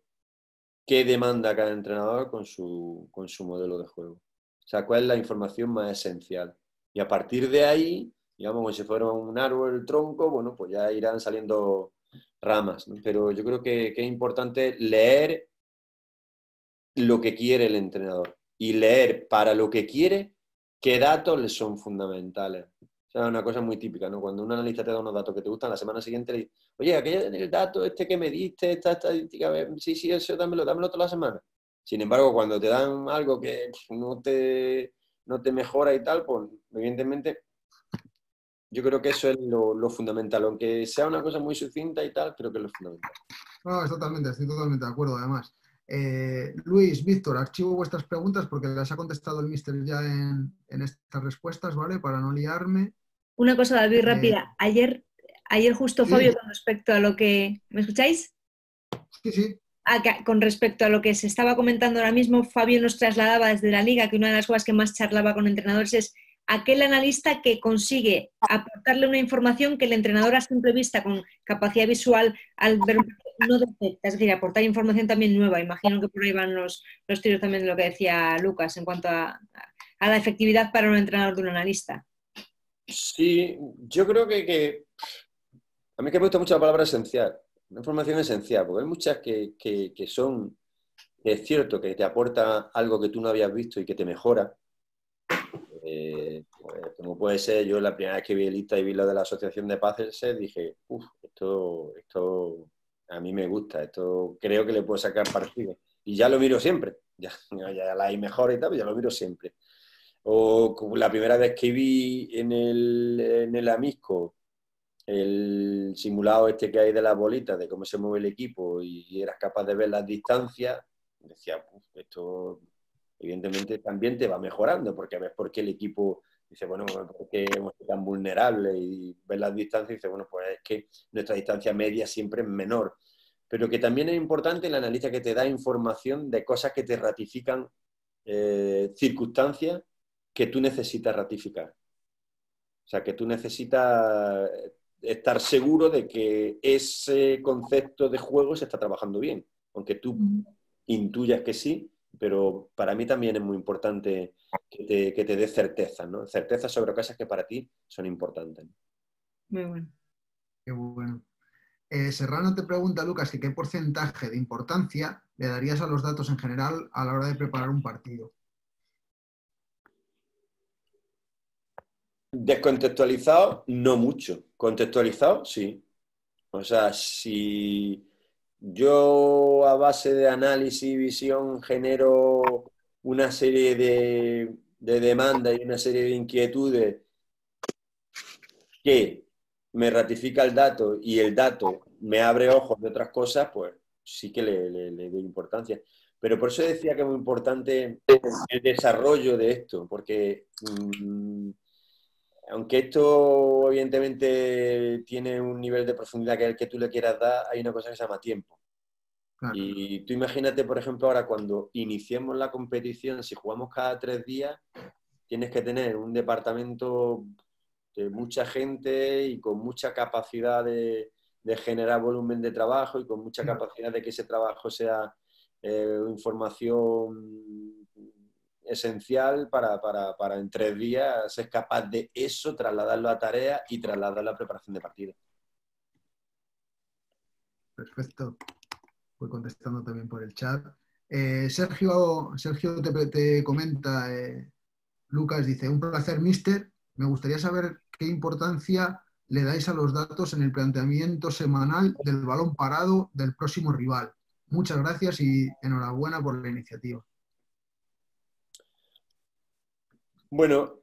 qué demanda cada entrenador con su modelo de juego. O sea, cuál es la información más esencial. Y a partir de ahí, digamos, como si fuera un árbol, el tronco, bueno, pues ya irán saliendo ramas, ¿no? Pero yo creo que es importante leer lo que quiere el entrenador y leer para lo que quiere qué datos le son fundamentales. O sea, es una cosa muy típica, ¿no? Cuando un analista te da unos datos que te gustan, la semana siguiente le dice, oye, el dato que me diste, esta estadística, sí, eso dámelo toda la semana. Sin embargo, cuando te dan algo que no te mejora y tal, pues evidentemente yo creo que eso es lo fundamental. Aunque sea una cosa muy sucinta y tal, creo que es lo fundamental. No, estoy totalmente de acuerdo, además. Luis, Víctor, archivo vuestras preguntas porque las ha contestado el míster ya en estas respuestas, ¿vale? Para no liarme. Una cosa, David, rápida. Ayer justo sí. Fabio, con respecto a lo que... ¿Me escucháis? Sí. Con respecto a lo que se estaba comentando ahora mismo, Fabio nos trasladaba desde la Liga que una de las cosas que más charlaba con entrenadores es aquel analista que consigue aportarle una información que el entrenador a simple vista, con capacidad visual, al ver no detecta, es decir, aportar información también nueva. Imagino que por ahí van los tiros también de lo que decía Lucas en cuanto a la efectividad para un entrenador de un analista. Sí, yo creo que a mí que me gusta mucho la palabra esencial, una información esencial, porque hay muchas que son, que es cierto que te aporta algo que tú no habías visto y que te mejora. Pues, como puede ser, yo la primera vez que vi el lista y vi lo de la Asociación de Paces, dije, uff, esto a mí me gusta, esto creo que le puedo sacar partido. Y ya lo miro siempre, ya la hay mejor y tal, pero ya lo miro siempre. O como la primera vez que vi en el Amisco el simulado este que hay de las bolitas, de cómo se mueve el equipo y eras capaz de ver las distancias, decía, esto evidentemente también te va mejorando, porque ves por qué el equipo dice, bueno, ¿por qué hemos sido tan vulnerables? Y ves las distancias y dice, bueno, pues es que nuestra distancia media siempre es menor. Pero que también es importante el analista que te da información de cosas que te ratifican circunstancias que tú necesitas ratificar. O sea, que tú necesitas estar seguro de que ese concepto de juego se está trabajando bien, aunque tú intuyas que sí, pero para mí también es muy importante que te dé certeza, ¿no? Certeza sobre cosas que para ti son importantes. Muy bueno. Qué bueno. Serrano te pregunta, Lucas, que qué porcentaje de importancia le darías a los datos en general a la hora de preparar un partido. Descontextualizado, no mucho. Contextualizado, sí. O sea, si yo a base de análisis y visión genero una serie de demandas y una serie de inquietudes que me ratifica el dato y el dato me abre ojos de otras cosas, pues sí que le doy importancia. Pero por eso decía que es muy importante el desarrollo de esto, porque aunque esto evidentemente tiene un nivel de profundidad que es el que tú le quieras dar, hay una cosa que se llama tiempo. Claro. Y tú imagínate, por ejemplo, ahora cuando iniciemos la competición, si jugamos cada 3 días, tienes que tener un departamento de mucha gente y con mucha capacidad de generar volumen de trabajo y con mucha capacidad de que ese trabajo sea información esencial para en 3 días ser capaz de eso, trasladarlo a tarea y trasladarlo a preparación de partido. Perfecto. Voy contestando también por el chat. Sergio te comenta, Lucas dice, un placer, mister. Me gustaría saber qué importancia le dais a los datos en el planteamiento semanal del balón parado del próximo rival. Muchas gracias y enhorabuena por la iniciativa. Bueno,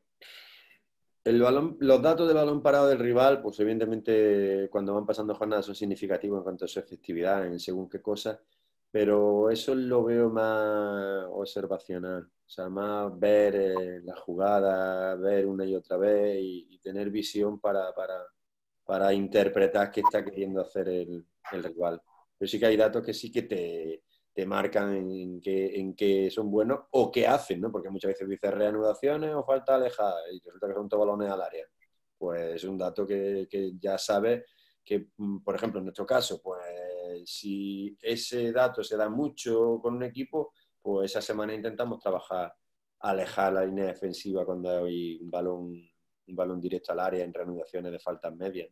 los datos de balón parado del rival, pues evidentemente cuando van pasando jornadas son significativos en cuanto a su efectividad, en según qué cosas, pero eso lo veo más observacional, o sea, más ver la jugada, ver una y otra vez y tener visión para interpretar qué está queriendo hacer el rival. Pero sí que hay datos que sí que te marcan en qué son buenos o qué hacen, ¿no? Porque muchas veces dices reanudaciones o falta alejada y resulta que son todos balones al área. Pues es un dato que ya sabes que, por ejemplo, en nuestro caso, pues si ese dato se da mucho con un equipo, pues esa semana intentamos trabajar, alejar la línea defensiva cuando hay un balón directo al área en reanudaciones de faltas medias.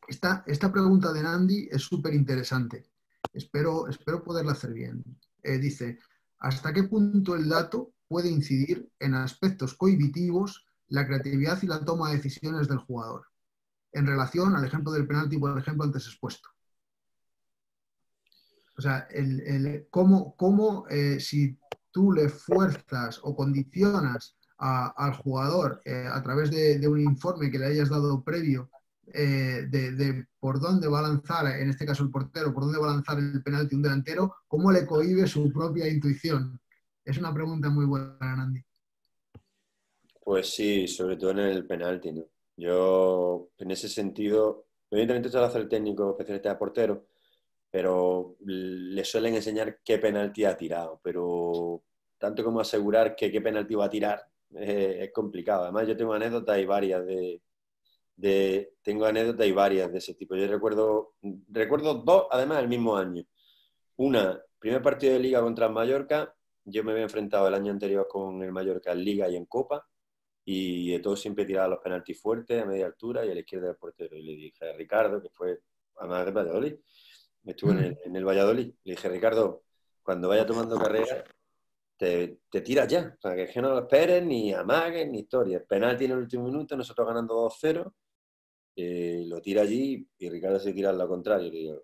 Esta pregunta de Nandi es súper interesante. Espero poderla hacer bien. Dice, ¿hasta qué punto el dato puede incidir en aspectos cohibitivos, la creatividad y la toma de decisiones del jugador? En relación al ejemplo del penalti, por ejemplo, antes expuesto. O sea, cómo si tú le fuerzas o condicionas al jugador a través de un informe que le hayas dado previo de por dónde va a lanzar, en este caso el portero, por dónde va a lanzar el penalti un delantero, cómo le cohíbe su propia intuición. Es una pregunta muy buena, Nandi. Pues sí, sobre todo en el penalti, ¿no? Yo, en ese sentido, evidentemente esto lo hace el técnico especialista de portero, pero le suelen enseñar qué penalti ha tirado, pero tanto como asegurar que qué penalti va a tirar es complicado. Además, yo tengo anécdotas y varias tengo anécdotas y varias de ese tipo. Yo recuerdo 2, además, el mismo año. Una, primer partido de Liga contra el Mallorca, yo me había enfrentado el año anterior con el Mallorca en Liga y en Copa, y Eto'o siempre tiraba los penaltis fuertes a media altura y a la izquierda del portero. Y le dije a Ricardo, que fue además de Valladolid, estuvo en el Valladolid, le dije, Ricardo, cuando vaya tomando carrera, te tiras ya. O sea, que no lo esperes, ni amagues, ni historia. El penalti en el último minuto, nosotros ganando 2-0, lo tira allí y Ricardo se tira al lado contrario. Le digo,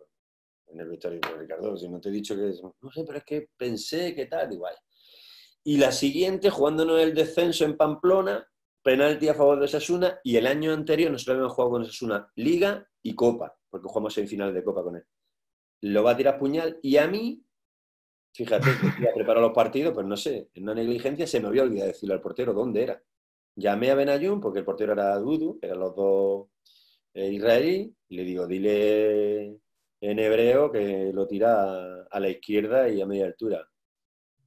en el vestuario, Ricardo, si no te he dicho que... No sé, pero es que pensé que tal, igual. Y la siguiente, jugándonos el descenso en Pamplona, penalti a favor de Osasuna, y el año anterior nosotros habíamos jugado con Osasuna Liga y Copa, porque jugamos semifinales de Copa con él. Lo va a tirar puñal, y a mí, fíjate, que iba a preparar los partidos, pues no sé, en una negligencia se me había olvidado decirle al portero dónde era. Llamé a Benayoun, porque el portero era Dudu, eran los dos israelíes, y le digo, dile en hebreo que lo tira a la izquierda y a media altura.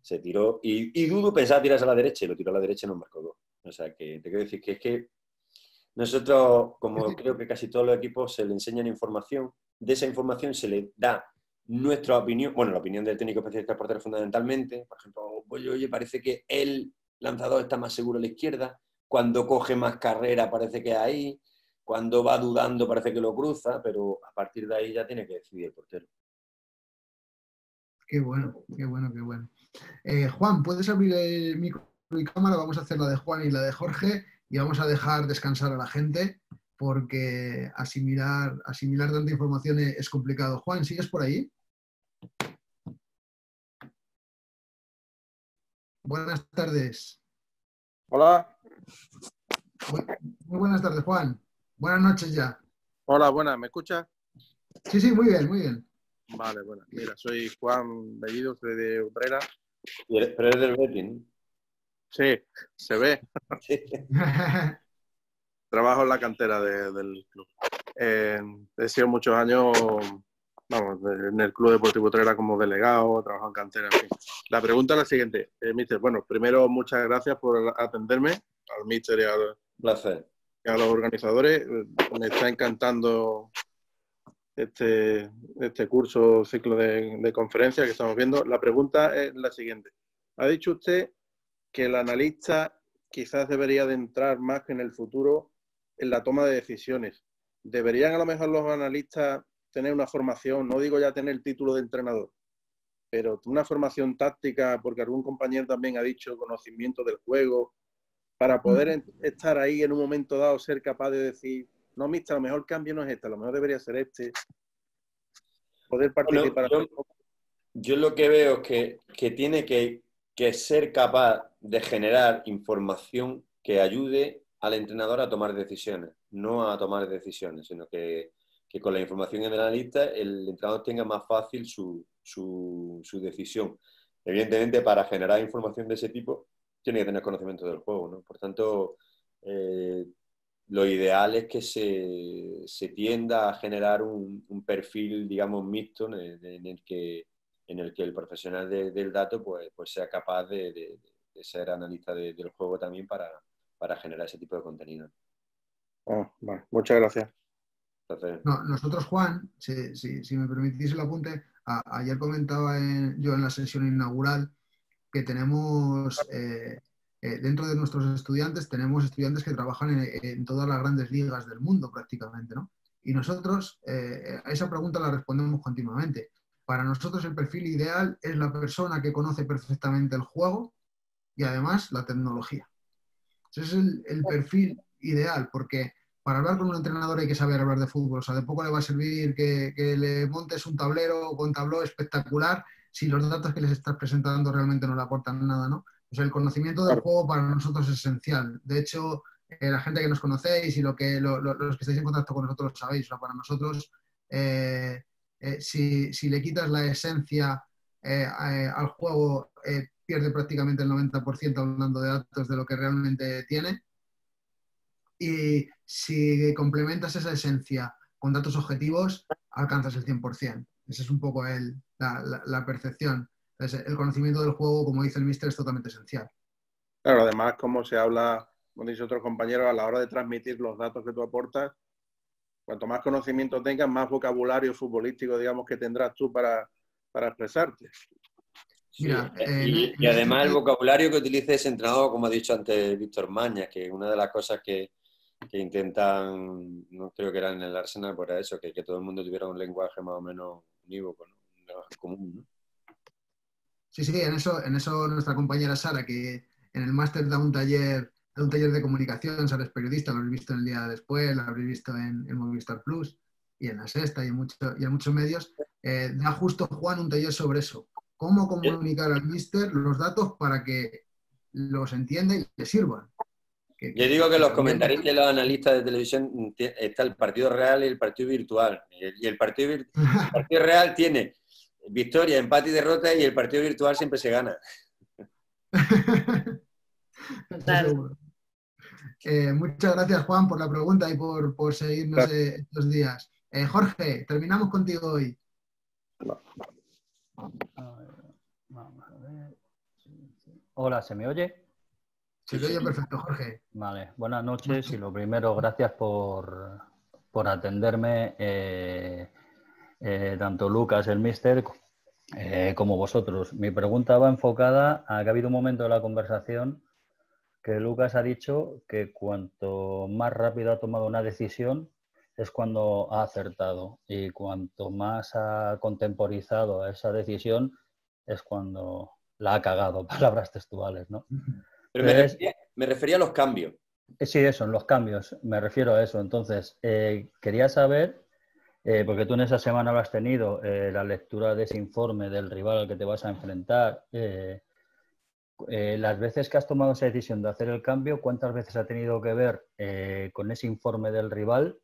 Se tiró, y Dudu pensaba tirarse a la derecha, y lo tiró a la derecha y nos marcó 2. O sea, que te quiero decir que es que nosotros, como creo que casi todos los equipos, se le enseñan información, de esa información se le da nuestra opinión, bueno, la opinión del técnico especialista del portero fundamentalmente. Por ejemplo, oye, parece que el lanzador está más seguro a la izquierda, cuando coge más carrera parece que es ahí, cuando va dudando parece que lo cruza, pero a partir de ahí ya tiene que decidir el portero. Qué bueno, qué bueno, qué bueno. Juan, ¿puedes abrir el micro y cámara? Vamos a hacer la de Juan y la de Jorge y vamos a dejar descansar a la gente porque asimilar tanta información es complicado. Juan, ¿sigues por ahí? Buenas tardes. Hola. Muy buenas tardes, Juan. Buenas noches ya. Hola, buenas. ¿Me escuchas? Sí, sí, muy bien, muy bien. Vale, bueno. Mira, soy Juan Bellido, soy de Utrera. Pero eres del Betis, ¿no? Sí, se ve. Sí. Trabajo en la cantera del club. He sido muchos años, vamos, en el Club Deportivo Utrera como delegado, trabajo en cantera, en fin. La pregunta es la siguiente. Mister, bueno, primero, muchas gracias por atenderme, al Mister y a los organizadores. Me está encantando este curso, ciclo de conferencias que estamos viendo. La pregunta es la siguiente. Ha dicho usted que el analista quizás debería de entrar más que en el futuro en la toma de decisiones. ¿Deberían a lo mejor los analistas tener una formación, no digo ya tener el título de entrenador, pero una formación táctica, porque algún compañero también ha dicho conocimiento del juego, para poder estar ahí en un momento dado, ser capaz de decir, no, mister, a lo mejor el cambio no es este, a lo mejor debería ser este, poder participar? Bueno, yo lo que veo es que tiene que ser capaz de generar información que ayude al entrenador a tomar decisiones, no a tomar decisiones, sino que con la información del analista el entrenador tenga más fácil su decisión. Evidentemente, para generar información de ese tipo, tiene que tener conocimiento del juego, ¿no? Por tanto, lo ideal es que se tienda a generar un perfil, digamos, mixto en el que el profesional del dato pues sea capaz de ser analista del juego también para generar ese tipo de contenido. Vale. Muchas gracias. Entonces... No, nosotros, Juan, si me permitís el apunte, ayer comentaba yo en la sesión inaugural que tenemos, dentro de nuestros estudiantes, tenemos estudiantes que trabajan en todas las grandes ligas del mundo prácticamente, ¿no? Y nosotros a esa pregunta la respondemos continuamente. Para nosotros el perfil ideal es la persona que conoce perfectamente el juego y además la tecnología. Ese es el perfil ideal, porque para hablar con un entrenador hay que saber hablar de fútbol. O sea, de poco le va a servir que le montes un tablero con tabló espectacular si los datos que les estás presentando realmente no le aportan nada, ¿no? O sea, el conocimiento del juego para nosotros es esencial. De hecho, la gente que nos conocéis y los que estáis en contacto con nosotros sabéis, o sea, para nosotros, si le quitas la esencia al juego, pierde prácticamente el 90% hablando de datos de lo que realmente tiene. Y si complementas esa esencia con datos objetivos, alcanzas el 100%. Esa es un poco la percepción. Entonces, el conocimiento del juego, como dice el míster, es totalmente esencial. Claro, además, como se habla, como dicen otros compañeros, a la hora de transmitir los datos que tú aportas, cuanto más conocimiento tengas, más vocabulario futbolístico, digamos, que tendrás tú para expresarte. Mira, y además el vocabulario que utilice ese entrenador, como ha dicho antes Víctor Mañas, que una de las cosas que intentan, no creo que era en el Arsenal, por eso, que todo el mundo tuviera un lenguaje más o menos unívoco, ¿no? Un lenguaje común, ¿no? Sí, en eso nuestra compañera Sara, que en el máster da un taller de comunicación, Sara es periodista, lo habréis visto en El Día Después, lo habréis visto en Movistar Plus y en La Sexta y en muchos medios, da justo Juan un taller sobre eso. Cómo comunicar al míster los datos para que los entienda y le sirvan. Yo digo que los comentaristas y los analistas de televisión está el partido real y el partido virtual. Y el partido real tiene victoria, empate y derrota, y el partido virtual siempre se gana. Claro. Muchas gracias, Juan, por la pregunta y por seguirnos estos días. Jorge, terminamos contigo hoy. Vamos a ver. Hola, ¿se me oye? Se te oye perfecto, Jorge. Vale, buenas noches y lo primero, gracias por atenderme, tanto Lucas, el míster, como vosotros. Mi pregunta va enfocada a que ha habido un momento de la conversación que Lucas ha dicho que cuanto más rápido ha tomado una decisión es cuando ha acertado, y cuanto más ha contemporizado esa decisión es cuando la ha cagado, palabras textuales, ¿no? Pero me refería a los cambios. Sí, eso, en los cambios, me refiero a eso. Entonces, quería saber, porque tú en esa semana lo has tenido, la lectura de ese informe del rival al que te vas a enfrentar, las veces que has tomado esa decisión de hacer el cambio, ¿cuántas veces ha tenido que ver con ese informe del rival,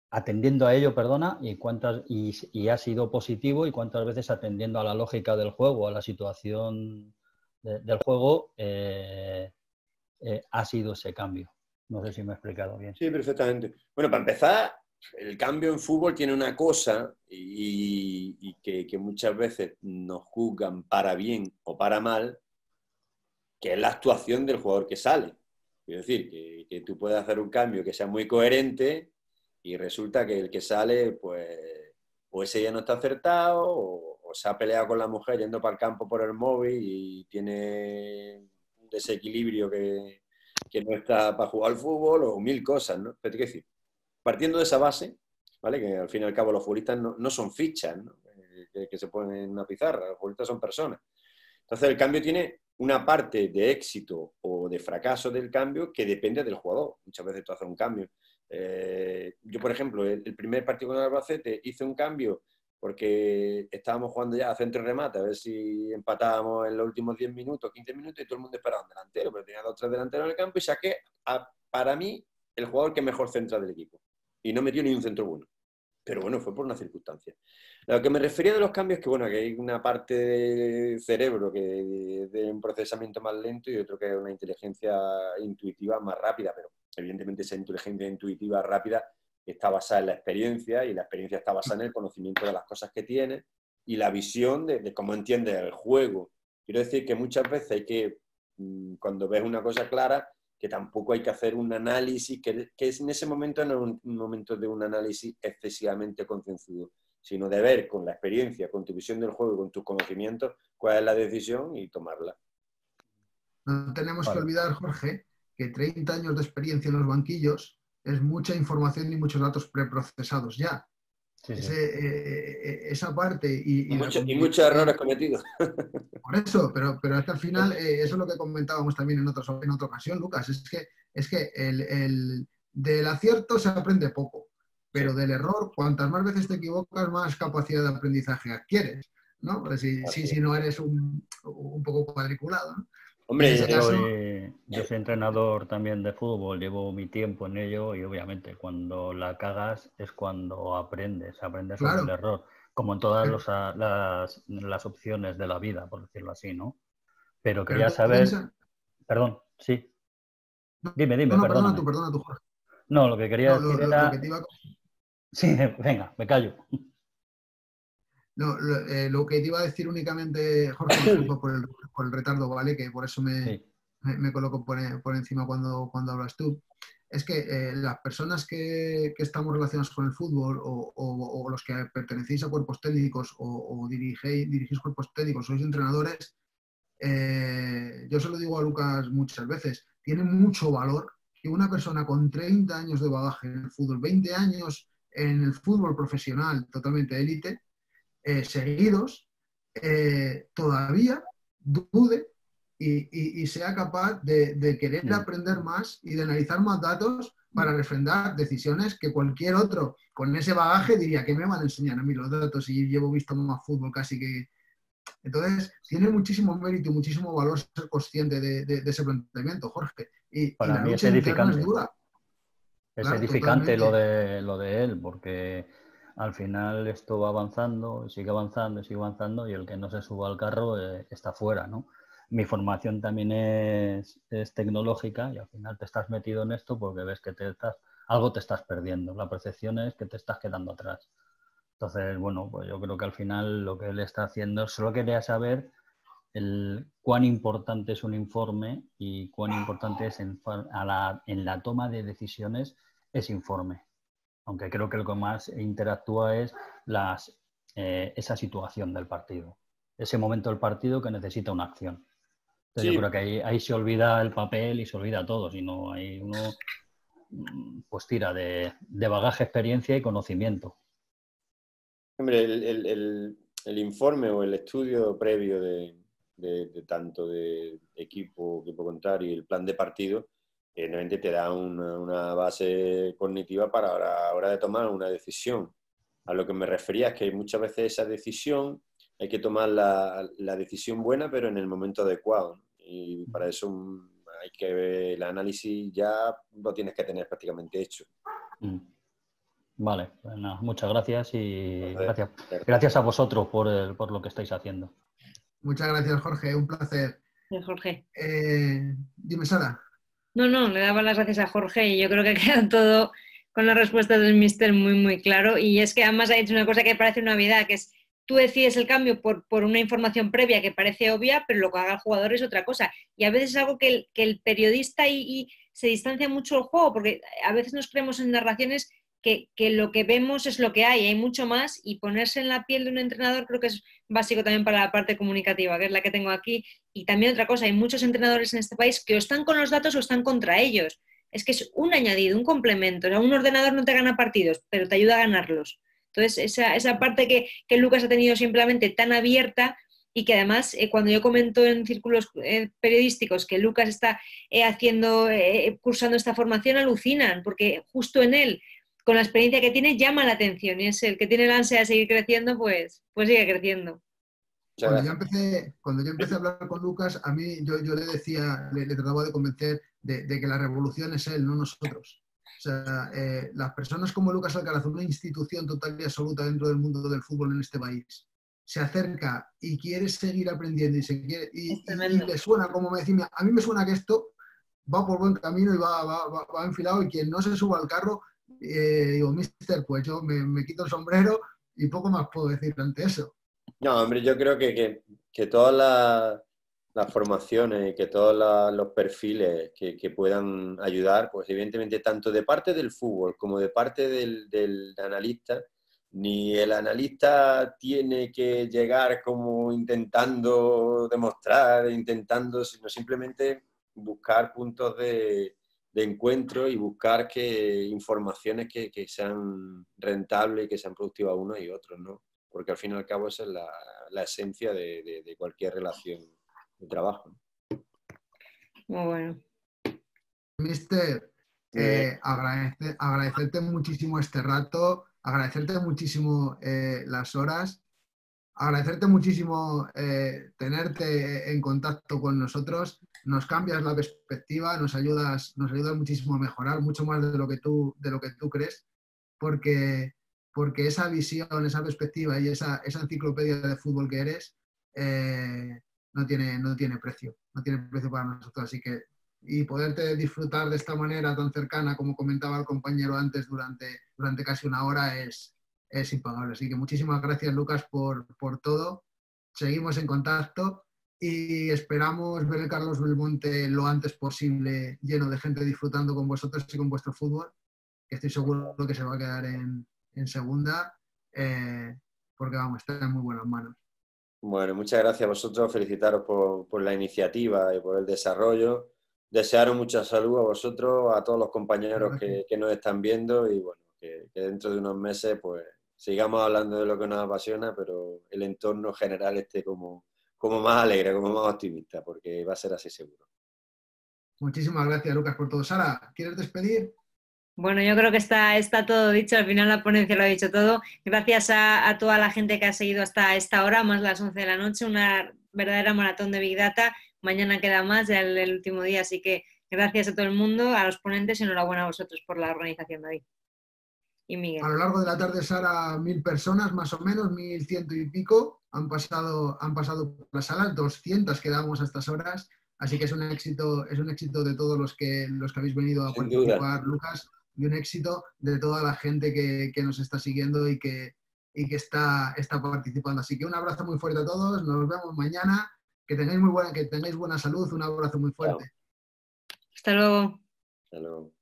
atendiendo a ello, perdona, y ha sido positivo, y cuántas veces atendiendo a la lógica del juego, a la situación del juego, ha sido ese cambio? No sé si me he explicado bien. Sí, perfectamente. Bueno, para empezar, el cambio en fútbol tiene una cosa y que muchas veces nos juzgan para bien o para mal, que es la actuación del jugador que sale. Quiero decir, que tú puedes hacer un cambio que sea muy coherente y resulta que el que sale, pues, o ese ya no está acertado, o se ha peleado con la mujer yendo para el campo por el móvil y tiene un desequilibrio que no está para jugar al fútbol, o mil cosas, ¿no? Pero hay que decir, partiendo de esa base, ¿vale? Que al fin y al cabo los futbolistas no son fichas, ¿no? Que se ponen en una pizarra, los futbolistas son personas. Entonces el cambio tiene una parte de éxito o de fracaso del cambio que depende del jugador. Muchas veces tú haces un cambio. Yo, por ejemplo, el primer partido con el Albacete hice un cambio porque estábamos jugando ya a centro y remate, a ver si empatábamos en los últimos 10 minutos, 15 minutos, y todo el mundo esperaba un delantero, pero tenía 2 o 3 delanteros en el campo, y saqué para mí el jugador que mejor centra del equipo. Y no metió ni un centro bueno. Pero bueno, fue por una circunstancia. Lo que me refería de los cambios es que, bueno, que hay una parte del cerebro que de un procesamiento más lento y otro que es una inteligencia intuitiva más rápida, pero evidentemente esa inteligencia intuitiva rápida está basada en la experiencia, y la experiencia está basada en el conocimiento de las cosas que tienes y la visión de cómo entiendes el juego. Quiero decir que muchas veces hay que, cuando ves una cosa clara, que tampoco hay que hacer un análisis, que en ese momento no es un momento de un análisis excesivamente concienzudo, sino de ver con la experiencia, con tu visión del juego, con tus conocimientos, cuál es la decisión y tomarla. No tenemos que olvidar, Jorge, que 30 años de experiencia en los banquillos es mucha información y muchos datos preprocesados ya. Sí, sí. Esa parte y muchos errores cometidos. Por eso, pero es que al final eso es lo que comentábamos también en otra ocasión, Lucas, es que del acierto se aprende poco, pero del error, cuantas más veces te equivocas, más capacidad de aprendizaje adquieres, ¿no? Pues si no eres un poco cuadriculado, ¿no? Hombre, yo soy entrenador también de fútbol, llevo mi tiempo en ello, y obviamente cuando la cagas es cuando aprendes sobre el error, como en todas las opciones de la vida, por decirlo así, ¿no? Pero quería saber... Perdón, sí. Dime, perdona tú, Jorge. No, lo que quería decir era... Sí, venga, me callo. No, lo que te iba a decir únicamente, Jorge, por el retardo, ¿vale? Que por eso me coloco por encima cuando hablas tú. es que las personas que estamos relacionadas con el fútbol o los que pertenecéis a cuerpos técnicos o dirigís cuerpos técnicos, sois entrenadores, yo se lo digo a Lucas muchas veces, tiene mucho valor que una persona con 30 años de bagaje en el fútbol, 20 años en el fútbol profesional, totalmente élite, seguidos, todavía dude y sea capaz de querer aprender más y de analizar más datos para refrendar decisiones que cualquier otro con ese bagaje diría que me van a enseñar a mí los datos y llevo visto más fútbol casi que... Entonces, tiene muchísimo mérito y muchísimo valor ser consciente de ese planteamiento, Jorge. Y Para la mí es lucha interna es edificante. dura. Es Claro, edificante totalmente. lo de él, porque al final esto va avanzando, sigue avanzando y sigue avanzando, y el que no se suba al carro está fuera, ¿no? Mi formación también es tecnológica, y al final te estás metido en esto porque ves que algo te estás perdiendo. La percepción es que te estás quedando atrás. Entonces, bueno, pues yo creo que al final lo que él está haciendo, solo quería saber cuán importante es un informe y cuán importante es en la toma de decisiones ese informe. Aunque creo que lo que más interactúa es esa situación del partido. Ese momento del partido que necesita una acción. Entonces Sí, yo creo que ahí se olvida el papel y se olvida todo. Sino ahí uno pues tira de bagaje, experiencia y conocimiento. hombre, el informe o el estudio previo de tanto de equipo contrario y el plan de partido, realmente te da una base cognitiva para a hora de tomar una decisión. A lo que me refería es que muchas veces esa decisión hay que tomar la decisión buena, pero en el momento adecuado, ¿no? Y para eso hay que ver el análisis, ya lo tienes que tener prácticamente hecho. Vale, pues nada, muchas gracias y Entonces, gracias a vosotros por lo que estáis haciendo. Muchas gracias, Jorge. Un placer. Jorge. Dime, Sara. No, le daba las gracias a Jorge y yo creo que queda todo con la respuesta del míster muy, muy claro. Y es que además ha dicho una cosa que parece una obviedad, que es tú decides el cambio por una información previa que parece obvia, pero lo que haga el jugador es otra cosa. Y a veces es algo que el periodista y se distancia mucho del juego, porque a veces nos creemos en narraciones que lo que vemos es lo que hay mucho más, y ponerse en la piel de un entrenador creo que es básico también para la parte comunicativa, que es la que tengo aquí. Y también otra cosa, hay muchos entrenadores en este país que o están con los datos o están contra ellos. Es que es un añadido, un complemento. O sea, un ordenador no te gana partidos, pero te ayuda a ganarlos. Entonces, esa parte que Lucas ha tenido simplemente tan abierta, y que además cuando yo comento en círculos periodísticos que Lucas está cursando esta formación, alucinan, porque justo en él, con la experiencia que tiene, llama la atención, y es el que tiene la ansia de seguir creciendo, pues sigue creciendo. Cuando yo empecé a hablar con Lucas, a mí yo le decía, le trataba de convencer de que la revolución es él, no nosotros. O sea, las personas como Lucas Alcaraz, una institución total y absoluta dentro del mundo del fútbol en este país, se acerca y quiere seguir aprendiendo y le suena, como me decía, a mí me suena que esto va por buen camino y va enfilado, y quien no se suba al carro, digo, mister, pues yo me quito el sombrero y poco más puedo decir ante eso. No, hombre, yo creo que todas las formaciones y que todos los perfiles que puedan ayudar, pues evidentemente tanto de parte del fútbol como de parte del analista, ni el analista tiene que llegar como intentando demostrar, sino simplemente buscar puntos de encuentro y buscar informaciones que sean rentables y que sean productivas a uno y otros, ¿no? Porque al fin y al cabo esa es la esencia de cualquier relación de trabajo. Muy bueno. Mister, agradecerte muchísimo este rato, agradecerte muchísimo las horas, agradecerte muchísimo tenerte en contacto con nosotros. Nos cambias la perspectiva, nos ayudas muchísimo a mejorar, mucho más de lo que tú crees, porque esa visión, esa perspectiva y esa enciclopedia de fútbol que eres no tiene precio para nosotros. Así que, y poderte disfrutar de esta manera tan cercana, como comentaba el compañero antes, durante casi una hora, es impagable. Así que muchísimas gracias, Lucas, por todo. Seguimos en contacto y esperamos ver el Carlos Belmonte lo antes posible, lleno de gente disfrutando con vosotros y con vuestro fútbol, que estoy seguro que se va a quedar en segunda, porque vamos, está en muy buenas manos. Bueno, muchas gracias a vosotros, felicitaros por la iniciativa y por el desarrollo. Desearos mucha salud a vosotros, a todos los compañeros que nos están viendo y bueno, que dentro de unos meses pues sigamos hablando de lo que nos apasiona, pero el entorno general esté como más alegre, como más optimista, porque va a ser así seguro. Muchísimas gracias, Lucas, por todo. Sara, ¿quieres despedir? Bueno, yo creo que está todo dicho, al final la ponencia lo ha dicho todo. Gracias a toda la gente que ha seguido hasta esta hora, más las 11 de la noche, una verdadera maratón de Big Data. Mañana queda más, ya el último día, así que gracias a todo el mundo, a los ponentes y enhorabuena a vosotros por la organización, David y Miguel. A lo largo de la tarde, Sara, 1000 personas, más o menos, 1100 y pico, han pasado por la sala, 200 quedamos a estas horas, así que es un éxito de todos los que habéis venido a participar, Lucas, y un éxito de toda la gente que nos está siguiendo y que está participando. Así que un abrazo muy fuerte a todos, nos vemos mañana, que tengáis buena salud, un abrazo muy fuerte. Hasta luego. Hasta luego.